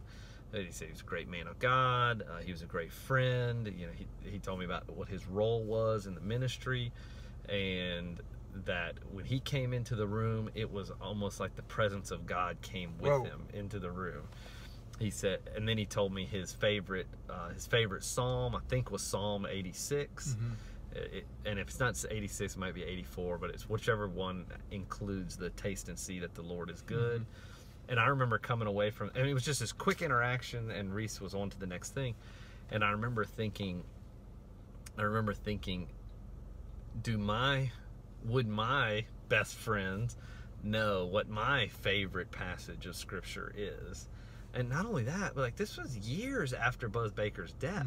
He said he was a great man of God. He was a great friend. He told me about what his role was in the ministry, and that when he came into the room, it was almost like the presence of God came with him into the room. He said, and then he told me his favorite psalm, I think, was Psalm 86. And if it's not 86, it might be 84, but it's whichever one includes the taste and see that the Lord is good. And I remember coming away from, and it was just this quick interaction, and Reese was on to the next thing. And I remember thinking, would my best friends know what my favorite passage of scripture is? And not only that, but like, this was years after Buzz Baker's death.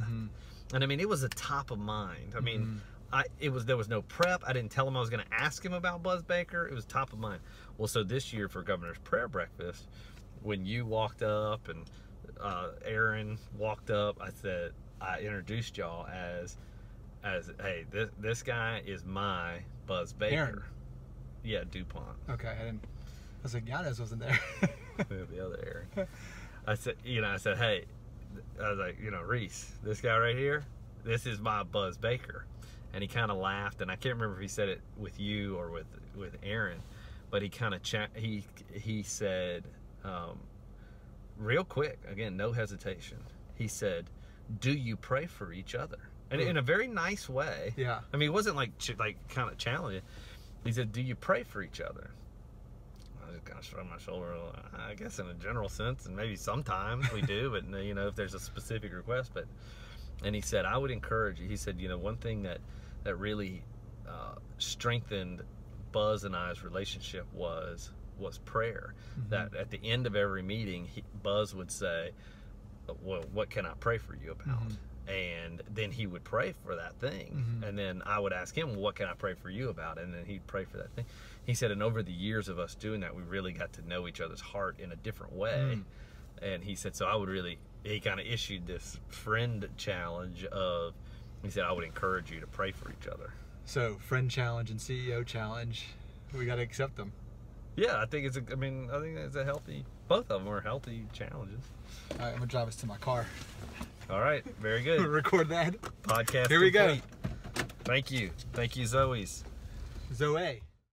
And I mean, it was a top of mind. I mean, there was no prep. I didn't tell him I was going to ask him about Buzz Baker. It was top of mind. Well, so this year for Governor's Prayer Breakfast, when you walked up and Aaron walked up, I introduced y'all as hey, this guy is my Buzz Baker. Aaron. Yeah, DuPont. Okay, I was like, Giannis wasn't there. The other Aaron. I said, hey, I was like, Reese, this guy right here, this is my Buzz Baker. And he kind of laughed, and I can't remember if he said it with you or with Aaron, but he kind of he said, real quick, again, no hesitation. He said, do you pray for each other? And in a very nice way. Yeah. I mean, it wasn't like kind of challenging. He said, do you pray for each other? I just kind of shrugged my shoulder. I guess in a general sense, and maybe sometimes we do, but if there's a specific request. And he said, I would encourage you. He said, one thing that really strengthened Buzz and I's relationship was prayer. That at the end of every meeting, Buzz would say, well, what can I pray for you about? And then he would pray for that thing. And then I would ask him, well, what can I pray for you about? And then he'd pray for that thing. He said, and over the years of us doing that, we really got to know each other's heart in a different way. And he said, so he kind of issued this friend challenge of, he said, I would encourage you to pray for each other. So friend challenge and CEO challenge, we got to accept them. Yeah, I think it's a healthy, both of them are healthy challenges. All right, I'm gonna drive us to my car. All right, very good. Record that. Podcast Here we complete. go. Thank you, Zoe. Zoe.